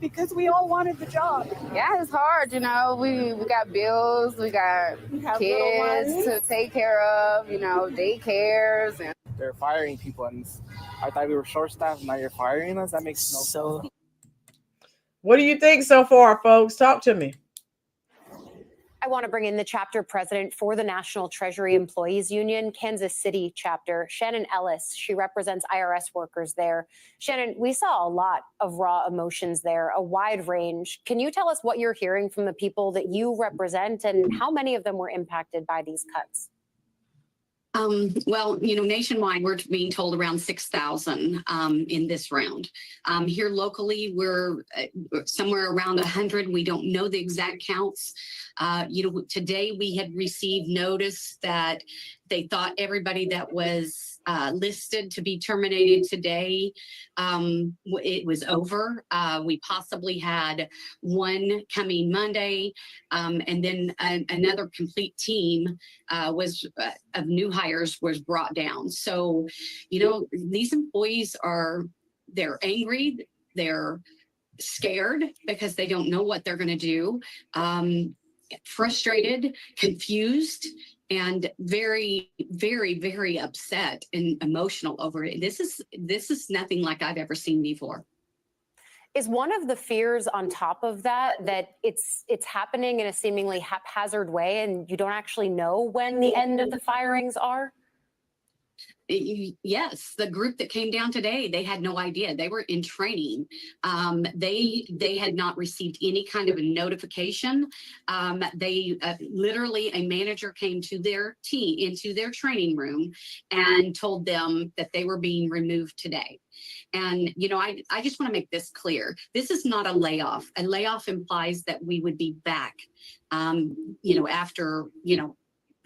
Because we all wanted the job. Yeah, it's hard, we got bills, we got kids to take care of, daycares. And they're firing people, and I thought we were short-staffed, now you're firing us? That makes no sense. What do you think so far, folks? Talk to me. I want to bring in the chapter president for the National Treasury Employees Union, Kansas City chapter, Shannon Ellis. She represents IRS workers there. Shannon, we saw a lot of raw emotions there, a wide range. Can you tell us what you're hearing from the people that you represent and how many of them were impacted by these cuts? Well, nationwide, we're being told around 6,000 in this round. Here locally, we're somewhere around 100. We don't know the exact counts. Today we had received notice that they thought everybody that was listed to be terminated today, it was over. We possibly had one coming Monday, and then another complete team of new hires was brought down. So, these employees they're angry, they're scared because they don't know what they're going to do, frustrated, confused, and very, very, very upset and emotional over it. This is nothing like I've ever seen before. Is one of the fears on top of that it's happening in a seemingly haphazard way and you don't actually know when the end of the firings are? Yes, the group that came down today, they had no idea. They were in training. They had not received any kind of a notification. Literally, a manager came to their team into their training room and told them that they were being removed today. And, I just want to make this clear. This is not a layoff. A layoff implies that we would be back, after,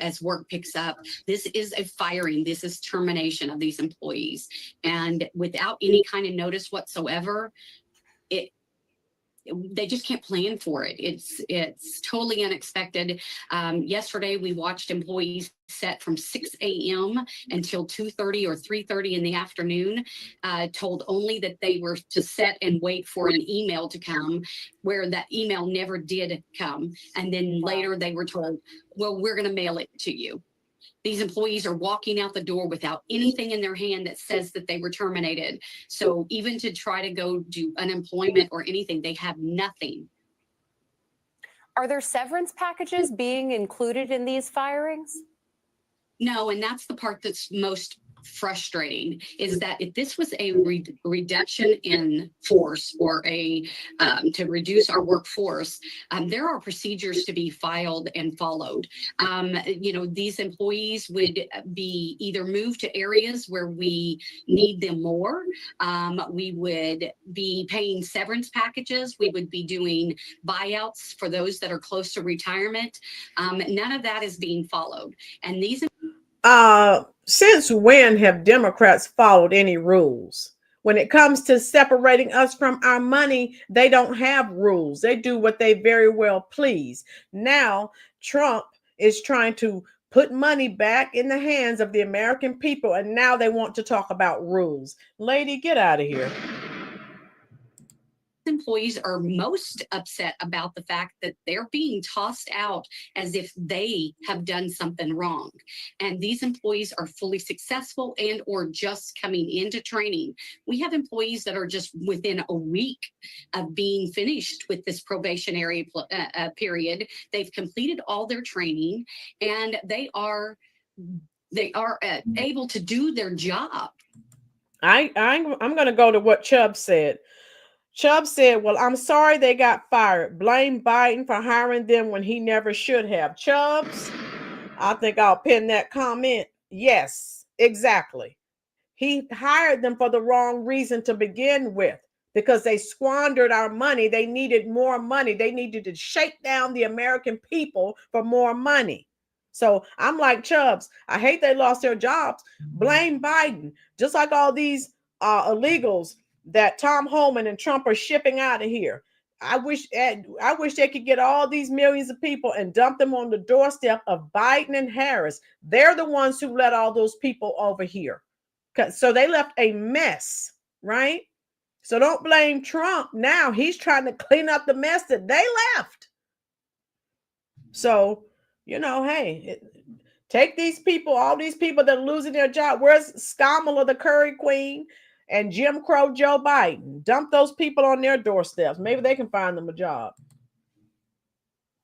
as work picks up. This is a firing. This is termination of these employees. And without any kind of notice whatsoever, they just can't plan for it. It's totally unexpected. Yesterday, we watched employees set from 6 a.m. until 2:30 or 3:30 in the afternoon, told only that they were to set and wait for an email to come, where that email never did come. And then later they were told, well, we're going to mail it to you. These employees are walking out the door without anything in their hand that says that they were terminated. So even to try to go do unemployment or anything, they have nothing. Are there severance packages being included in these firings? No, and that's the part that's most frustrating, is that if this was a reduction in force or to reduce our workforce, there are procedures to be filed and followed. These employees would be either moved to areas where we need them more. We would be paying severance packages. We would be doing buyouts for those that are close to retirement. None of that is being followed. And these since when have Democrats followed any rules? When it comes to separating us from our money, they don't have rules. They do what they very well please. Now, Trump is trying to put money back in the hands of the American people, and now they want to talk about rules. Lady, get out of here. Employees are most upset about the fact that they're being tossed out as if they have done something wrong. And these employees are fully successful and or just coming into training. We have employees that are just within a week of being finished with this probationary period. They've completed all their training and they are able to do their job. I'm going to go to what Chubb said. Chubb said, well, I'm sorry they got fired. Blame Biden for hiring them when he never should have. Chubbs, I think I'll pin that comment. Yes, exactly. He hired them for the wrong reason to begin with, because they squandered our money. They needed more money. They needed to shake down the American people for more money. So I'm like Chubbs. I hate they lost their jobs. Blame Biden. Just like all these illegals that Tom Homan and Trump are shipping out of here. I wish they could get all these millions of people and dump them on the doorstep of Biden and Harris. They're the ones who let all those people over here. So they left a mess, right? So don't blame Trump. Now he's trying to clean up the mess that they left. So, hey, take these people, all these people that are losing their job. Where's Skamala, the Curry Queen? and Jim Crow Joe Biden. Dump those people on their doorsteps. Maybe they can find them a job.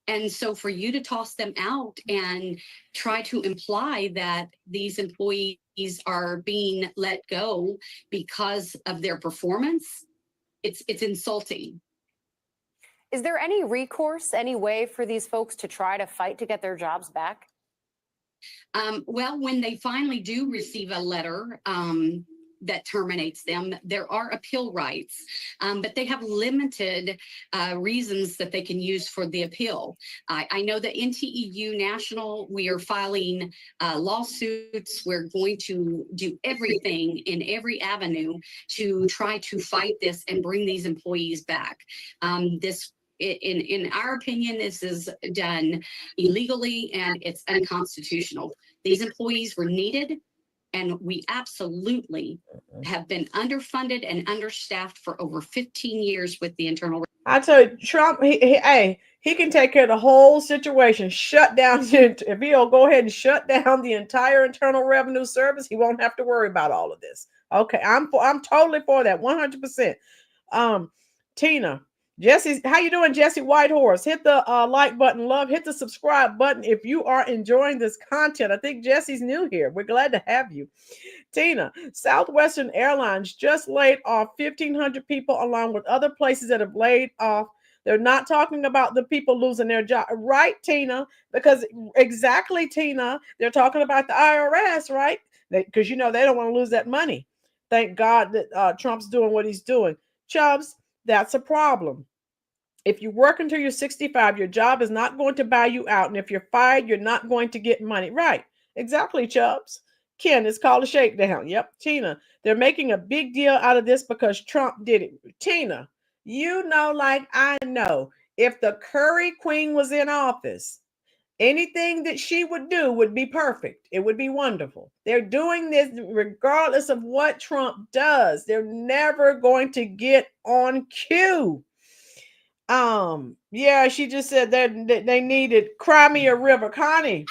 And so for you to toss them out and try to imply that these employees are being let go because of their performance, it's insulting. Is there any recourse, any way for these folks to try to fight to get their jobs back? Well, when they finally do receive a letter that terminates them, there are appeal rights, but they have limited reasons that they can use for the appeal. I know that NTEU National, we are filing lawsuits. We're going to do everything in every avenue to try to fight this and bring these employees back. In our opinion, this is done illegally and it's unconstitutional. These employees were needed, and we absolutely have been underfunded and understaffed for over 15 years with the internal. I tell you, Trump, he can take care of the whole situation. Shut down, if he'll go ahead and shut down the entire Internal Revenue Service, he won't have to worry about all of this. Okay, I'm totally for that, 100%. Tina. Jesse, how you doing, Jesse Whitehorse? Hit the like button, love. Hit the subscribe button if you are enjoying this content. I think Jesse's new here. We're glad to have you. Tina, Southwestern Airlines just laid off 1,500 people along with other places that have laid off. They're not talking about the people losing their job. Right, Tina? Because exactly, Tina, they're talking about the IRS, right? Because, you know, they don't want to lose that money. Thank God that Trump's doing what he's doing. Chubbs, that's a problem. If you work until you're 65, your job is not going to buy you out. And if you're fired, you're not going to get money. Right. Exactly, Chubbs. Ken, it's called a shakedown. Yep. Tina, they're making a big deal out of this because Trump did it. Tina, you know, like I know, if the Curry Queen was in office, anything that she would do would be perfect. It would be wonderful. They're doing this regardless of what Trump does. They're never going to get on cue. Yeah, she just said that they needed Cry Me a River. Connie,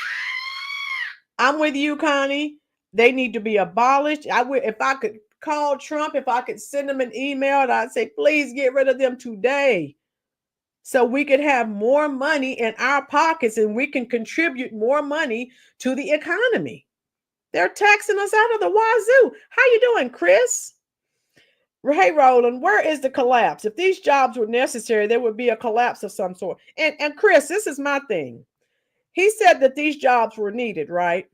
I'm with you, Connie. They need to be abolished. I would, if I could call Trump, if I could send him an email, I'd say, please get rid of them today, so we could have more money in our pockets and we can contribute more money to the economy. They're taxing us out of the wazoo. How you doing, Chris? Hey, Roland, where is the collapse? If these jobs were necessary, there would be a collapse of some sort. And Chris, this is my thing. He said that these jobs were needed, right?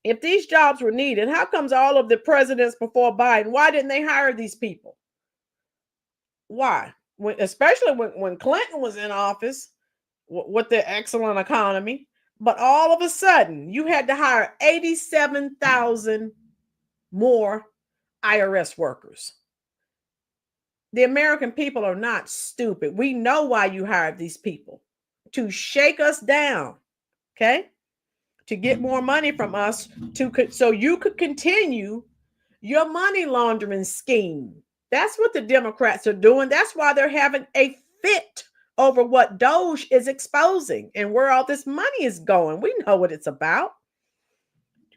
If these jobs were needed, how comes all of the presidents before Biden, why didn't they hire these people? Why? Especially when Clinton was in office with the excellent economy. But all of a sudden, you had to hire 87,000 more IRS workers. The American people are not stupid. We know why you hired these people, to shake us down, okay? To get more money from us, so you could continue your money laundering scheme. That's what the Democrats are doing. That's why they're having a fit over what Doge is exposing and where all this money is going. We know what it's about.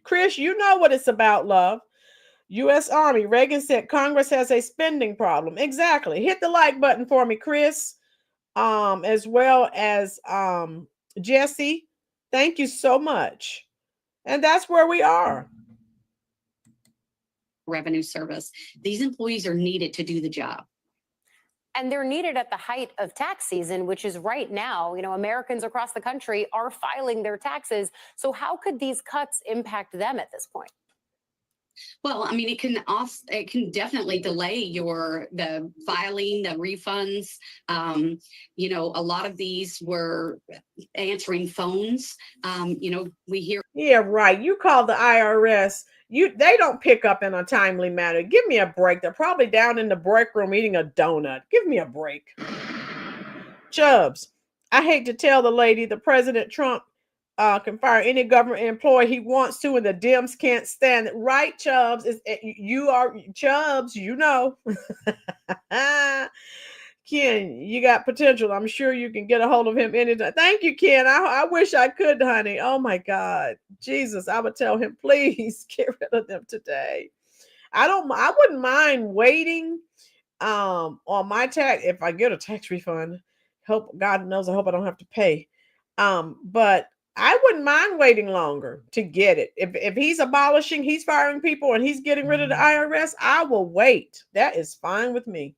Chris, you know what it's about, love. U.S. Army, Reagan said Congress has a spending problem. Exactly. Hit the like button for me, Chris, as well as Jesse. Thank you so much. And that's where we are. Revenue Service. These employees are needed to do the job. And they're needed at the height of tax season, which is right now. You know, Americans across the country are filing their taxes. So how could these cuts impact them at this point? Well, I mean, it can definitely delay the filing, the refunds. You know, a lot of these were answering phones. You know, we hear. Yeah, right. You call the IRS. They don't pick up in a timely manner. Give me a break. They're probably down in the break room eating a donut. Give me a break. Chubbs, I hate to tell the lady, the President Trump can fire any government employee he wants to, and the Dems can't stand it. Right, Chubbs? You are Chubbs, you know. Ken, you got potential. I'm sure you can get a hold of him anytime. Thank you, Ken. I wish I could, honey. Oh my God. Jesus, I would tell him, please get rid of them today. I wouldn't mind waiting on my tax if I get a tax refund. Hope God knows, I hope I don't have to pay. But I wouldn't mind waiting longer to get it. If he's he's firing people and he's getting rid of the IRS, I will wait. That is fine with me.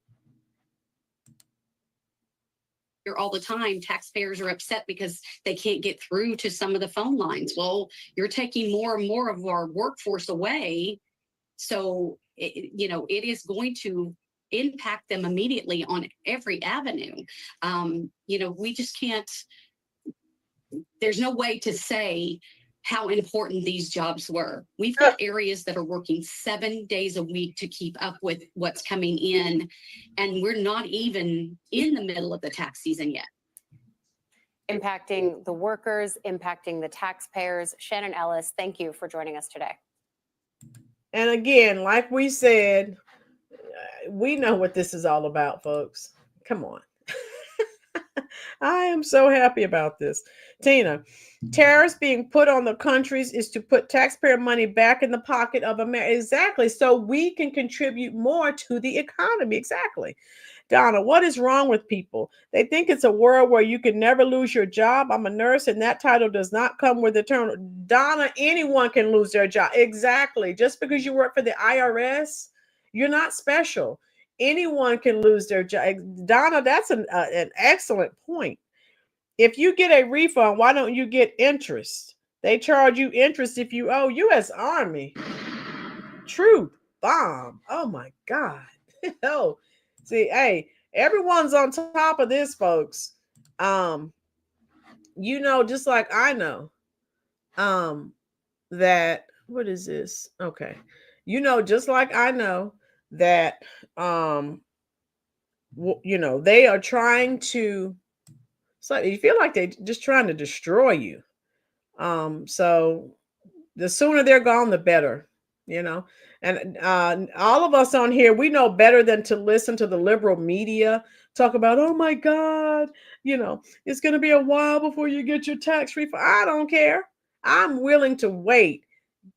All the time, taxpayers are upset because they can't get through to some of the phone lines. Well, you're taking more and more of our workforce away. So, it is going to impact them immediately on every avenue. We just can't, there's no way to say how important these jobs were. We've got areas that are working 7 days a week to keep up with what's coming in, and we're not even in the middle of the tax season yet. Impacting the workers, impacting the taxpayers. Shannon Ellis, thank you for joining us today. And again, like we said, we know what this is all about, folks. Come on. I am so happy about this. Tina, tariffs being put on the countries is to put taxpayer money back in the pocket of America. Exactly. So we can contribute more to the economy. Exactly. Donna, what is wrong with people? They think it's a world where you can never lose your job. I'm a nurse, and that title does not come with eternal. Donna, anyone can lose their job. Exactly. Just because you work for the IRS, you're not special. Anyone can lose their job. Donna, that's an excellent point. If you get a refund, why don't you get interest? They charge you interest if you owe. U.S. Army. Truth bomb. Oh, my God. Oh, see, hey, everyone's on top of this, folks. Just like I know that, what is this? Okay. Just like I know that they are trying to, so you feel like they're just trying to destroy you. So the sooner they're gone, the better, and all of us on here, we know better than to listen to the liberal media talk about, oh my God, it's going to be a while before you get your tax refund. I don't care. I'm willing to wait.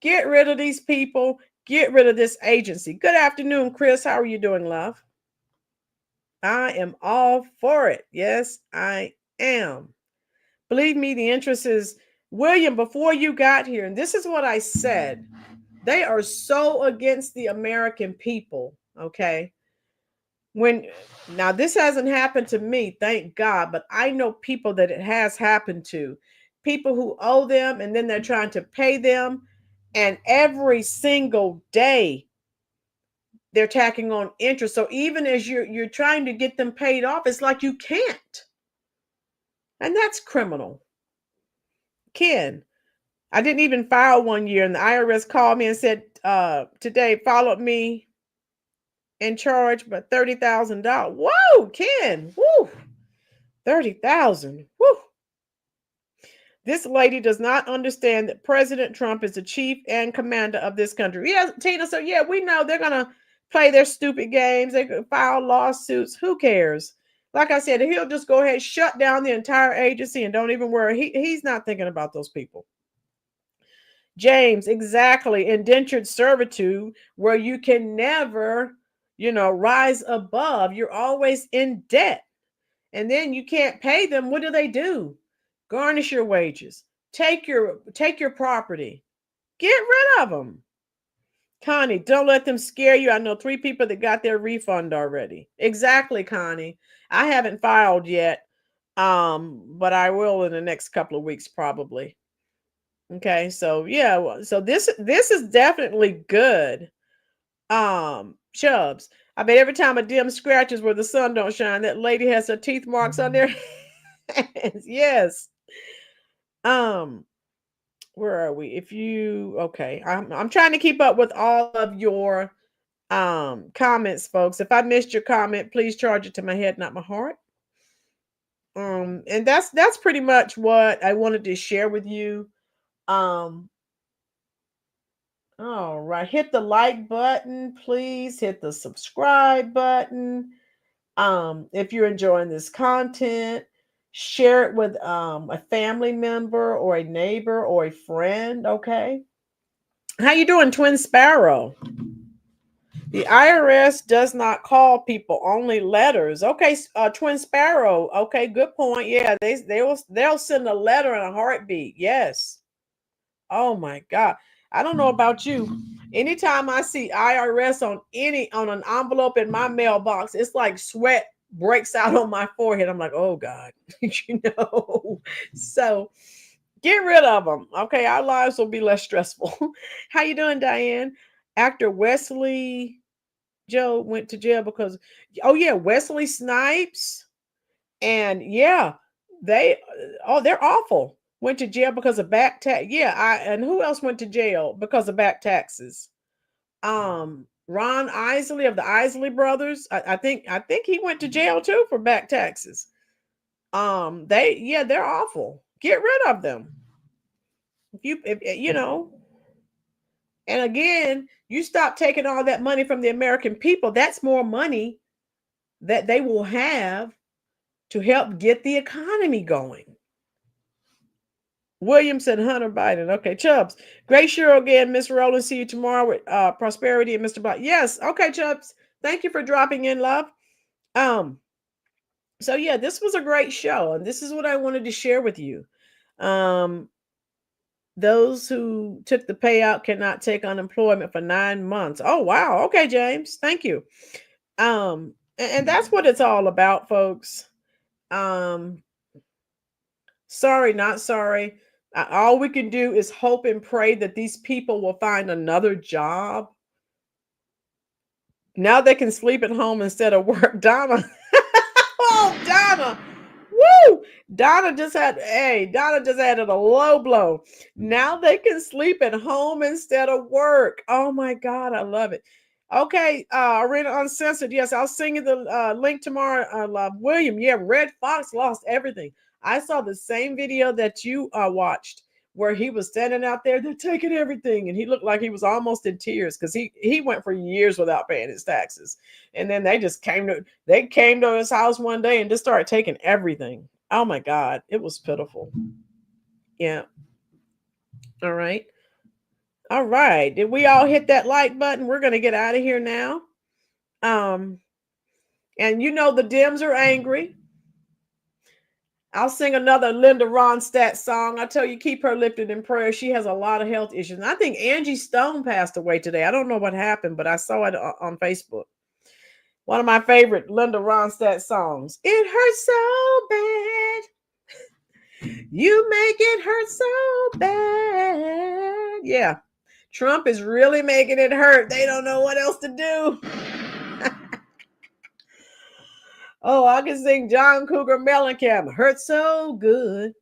Get rid of these people. Get rid of this agency. Good afternoon, Chris. How are you doing, love? I am all for it. Yes, I am. Believe me, the interest is, William, before you got here, and this is what I said, they are so against the American people, okay? Now this hasn't happened to me, thank God, but I know people that it has happened to. People who owe them, and then they're trying to pay them, and every single day they're tacking on interest. So even as you're trying to get them paid off, it's like you can't. And that's criminal. Ken, I didn't even file 1 year, and the IRS called me and said, today followed me and charged but $30,000. Whoa, Ken, woo, 30,000. Woo. This lady does not understand that President Trump is the chief and commander of this country. Yes, Tina, so yeah, we know they're going to play their stupid games. They could file lawsuits. Who cares? Like I said, he'll just go ahead, shut down the entire agency, and don't even worry. He's not thinking about those people. James, exactly. Indentured servitude, where you can never, rise above. You're always in debt. And then you can't pay them. What do? Garnish your wages. Take your property. Get rid of them. Connie, don't let them scare you. I know 3 people that got their refund already. Exactly, Connie. I haven't filed yet, but I will in the next couple of weeks probably. Okay, so yeah, so this is definitely good. Chubbs, I bet every time a dim scratches where the sun don't shine, that lady has her teeth marks on their hands. Yes. Where are we? Okay, I'm trying to keep up with all of your comments, folks. If I missed your comment, please charge it to my head, not my heart. And that's pretty much what I wanted to share with you. All right, hit the like button, please hit the subscribe button. If you're enjoying this content, share it with a family member or a neighbor or a friend. Okay, how you doing, Twin Sparrow? The IRS does not call people, only letters. Okay, Twin Sparrow. Okay, good point. Yeah, they'll send a letter in a heartbeat. Yes. Oh my God. I don't know about you. Anytime I see IRS on an envelope in my mailbox, it's like sweat breaks out on my forehead. I'm like, oh God, you know. So get rid of them. Okay, our lives will be less stressful. How you doing, Diane? Actor Wesley Joe went to jail because, oh yeah, Wesley Snipes, and yeah, they're awful. Went to jail because of back tax. Yeah, and who else went to jail because of back taxes? Ron Isley of the Isley brothers. I think he went to jail too for back taxes. They're awful. Get rid of them. If you know, and again, you stop taking all that money from the American people, that's more money that they will have to help get the economy going. William said Hunter Biden. Okay, Chubbs. Great show again, Miss Rowland. See you tomorrow with Prosperity and Mr. Biden. Yes, okay, Chubbs. Thank you for dropping in, love. So yeah, this was a great show, and this is what I wanted to share with you. Those who took the payout cannot take unemployment for 9 months. Oh wow. Okay, James. Thank you. And that's what it's all about, folks. Sorry, not sorry. All we can do is hope and pray that these people will find another job. Now they can sleep at home instead of work. Donna. Oh, Donna. Woo! Donna just added a low blow. Now they can sleep at home instead of work. Oh my God, I love it. Okay, Arena Uncensored. Yes, I'll send you the link tomorrow. William, yeah, Red Fox lost everything. I saw the same video that you watched where he was standing out there, they're taking everything. And he looked like he was almost in tears because he went for years without paying his taxes. And then they came to his house one day and just started taking everything. Oh my God, it was pitiful. Yeah. All right. All right. Did we all hit that like button? We're going to get out of here now. And you know the Dems are angry. I'll sing another Linda Ronstadt song. I tell you, keep her lifted in prayer. She has a lot of health issues. And I think Angie Stone passed away today. I don't know what happened, but I saw it on Facebook. One of my favorite Linda Ronstadt songs. It hurts so bad. You make it hurt so bad. Yeah. Trump is really making it hurt. They don't know what else to do. Oh, I can sing John Cougar Mellencamp. Hurt so good.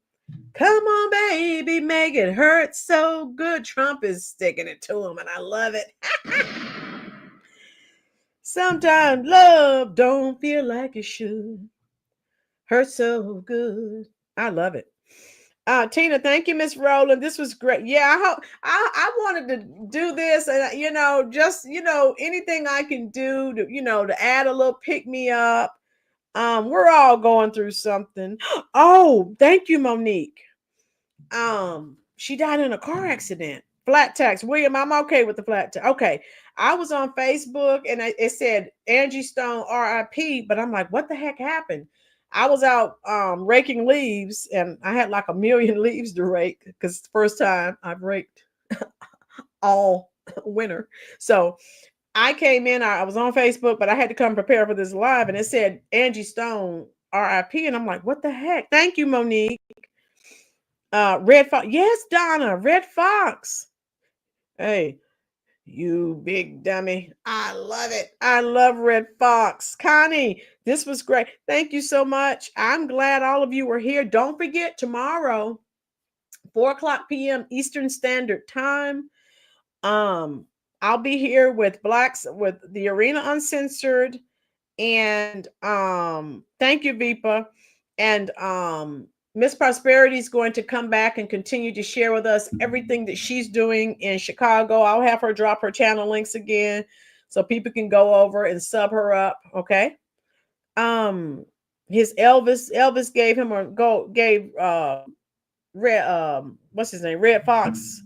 Come on, baby, make it hurt so good. Trump is sticking it to him, and I love it. Sometimes love don't feel like it should. Hurt so good. I love it. Tina, thank you, Miss Rowland. This was great. Yeah, I wanted to do this, and just anything I can do to to add a little pick me up. We're all going through something. Oh, thank you, Monique. She died in a car accident. Flat tax. William, I'm okay with the flat tax. Okay. I was on Facebook and it said Angie Stone RIP, but I'm like, what the heck happened? I was out raking leaves and I had like 1 million leaves to rake because it's the first time I've raked all winter. So I came in, I was on Facebook, but I had to come prepare for this live and it said Angie Stone RIP. And I'm like, what the heck? Thank you, Monique. Red Fox. Yes, Donna, Red Fox. Hey, you big dummy. I love it. I love Red Fox. Connie, this was great. Thank you so much. I'm glad all of you were here. Don't forget tomorrow, 4:00 p.m. Eastern Standard Time. I'll be here with the Arena Uncensored. And thank you, Vipa. And Miss Prosperity is going to come back and continue to share with us everything that she's doing in Chicago. I'll have her drop her channel links again so people can go over and sub her up. Okay. His Elvis gave him what's his name? Red Fox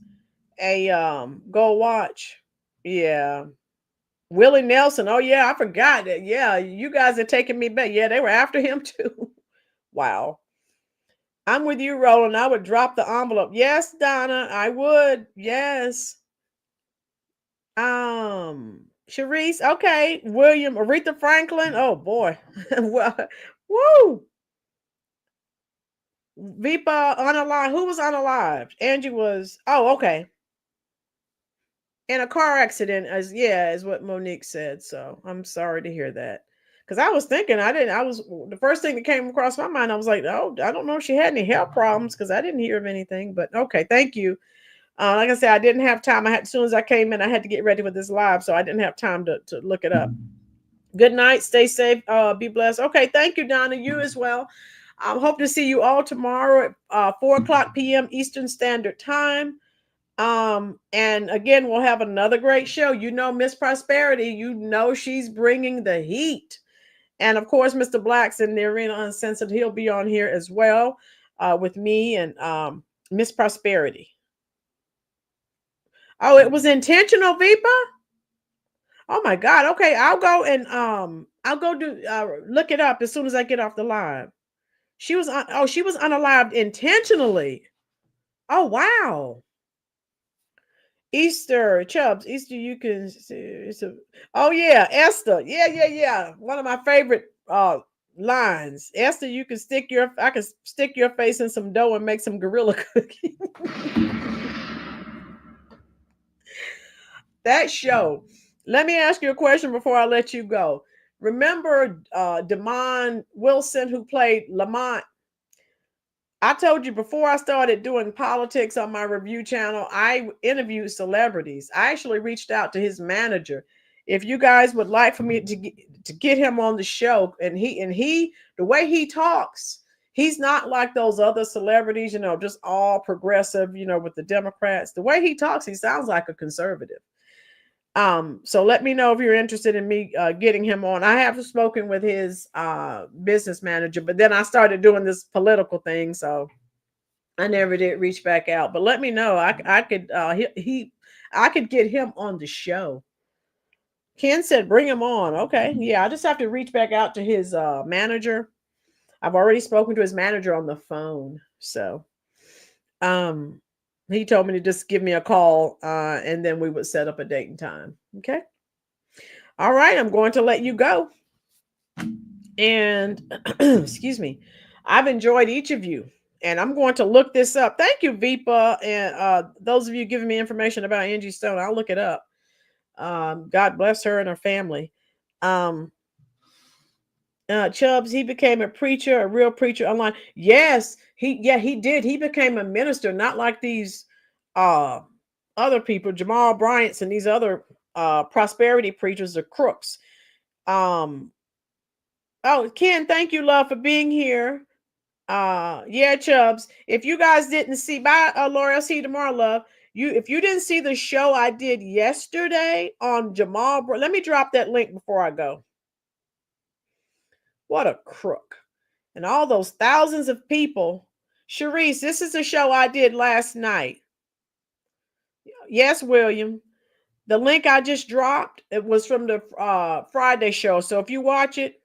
a gold watch. Yeah. Willie Nelson. Oh yeah, I forgot that. Yeah, you guys are taking me back. Yeah, they were after him too. Wow. I'm with you, Roland. I would drop the envelope. Yes, Donna, I would. Yes. Sharice. Okay. William, Aretha Franklin. Oh boy. Well, woo. Vipa unalive. Who was unalived? Angie was. Oh, okay. In a car accident, as what Monique said. So I'm sorry to hear that. Because I was thinking, the first thing that came across my mind, I was like, oh, I don't know if she had any health problems because I didn't hear of anything. But okay, thank you. Like I said, I didn't have time. As soon as I came in, I had to get ready with this live, so I didn't have time to look it up. Good night. Stay safe. Be blessed. Okay, thank you, Donna. You as well. I hope to see you all tomorrow at 4:00 p.m. Eastern Standard Time. And again, we'll have another great show. You know, Miss Prosperity, you know she's bringing the heat. And of course, Mr. Black's in the Arena Uncensored. He'll be on here as well with me and Miss Prosperity. Oh, it was intentional, Vipa? Oh my God. Okay, I'll go and I'll go look it up as soon as I get off the live. She was unalived intentionally. Oh wow. Easter, Chubbs, Easter, you can see. Oh yeah, Esther. Yeah. One of my favorite lines. Esther, I can stick your face in some dough and make some gorilla cookies. That show. Let me ask you a question before I let you go. Remember Damon Wilson, who played Lamont? I told you before I started doing politics on my review channel, I interviewed celebrities. I actually reached out to his manager. If you guys would like for me to get him on the show, and he the way he talks, he's not like those other celebrities, just all progressive, with the Democrats. The way he talks, he sounds like a conservative. So let me know if you're interested in me getting him on. I have spoken with his business manager, but then I started doing this political thing, so I never did reach back out. But let me know. I could get him on the show. Ken said bring him on. Okay, yeah, I just have to reach back out to his manager. I've already spoken to his manager on the phone, so he told me to just give me a call and then we would set up a date and time. Okay. All right. I'm going to let you go. And excuse me. I've enjoyed each of you. And I'm going to look this up. Thank you, Vipa. And those of you giving me information about Angie Stone, I'll look it up. God bless her and her family. Chubbs, he became a preacher, a real preacher online. Yes, he did. He became a minister, not like these other people, Jamal Bryant's and these other prosperity preachers are crooks. Oh, Ken, thank you, love, for being here. Yeah, Chubbs. If you guys didn't see, bye, Laura, I'll see you tomorrow, love. If you didn't see the show I did yesterday on Jamal, let me drop that link before I go. What a crook. And all those thousands of people. Sharice, this is a show I did last night. Yes, William. The link I just dropped, it was from the Friday show. So if you watch it,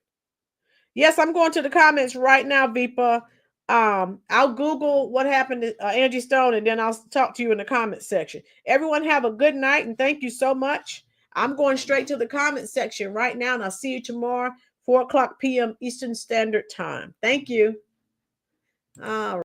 yes, I'm going to the comments right now, Vipa. I'll Google what happened to Angie Stone, and then I'll talk to you in the comments section. Everyone have a good night, and thank you so much. I'm going straight to the comment section right now, and I'll see you tomorrow, 4:00 p.m. Eastern Standard Time. Thank you. All right.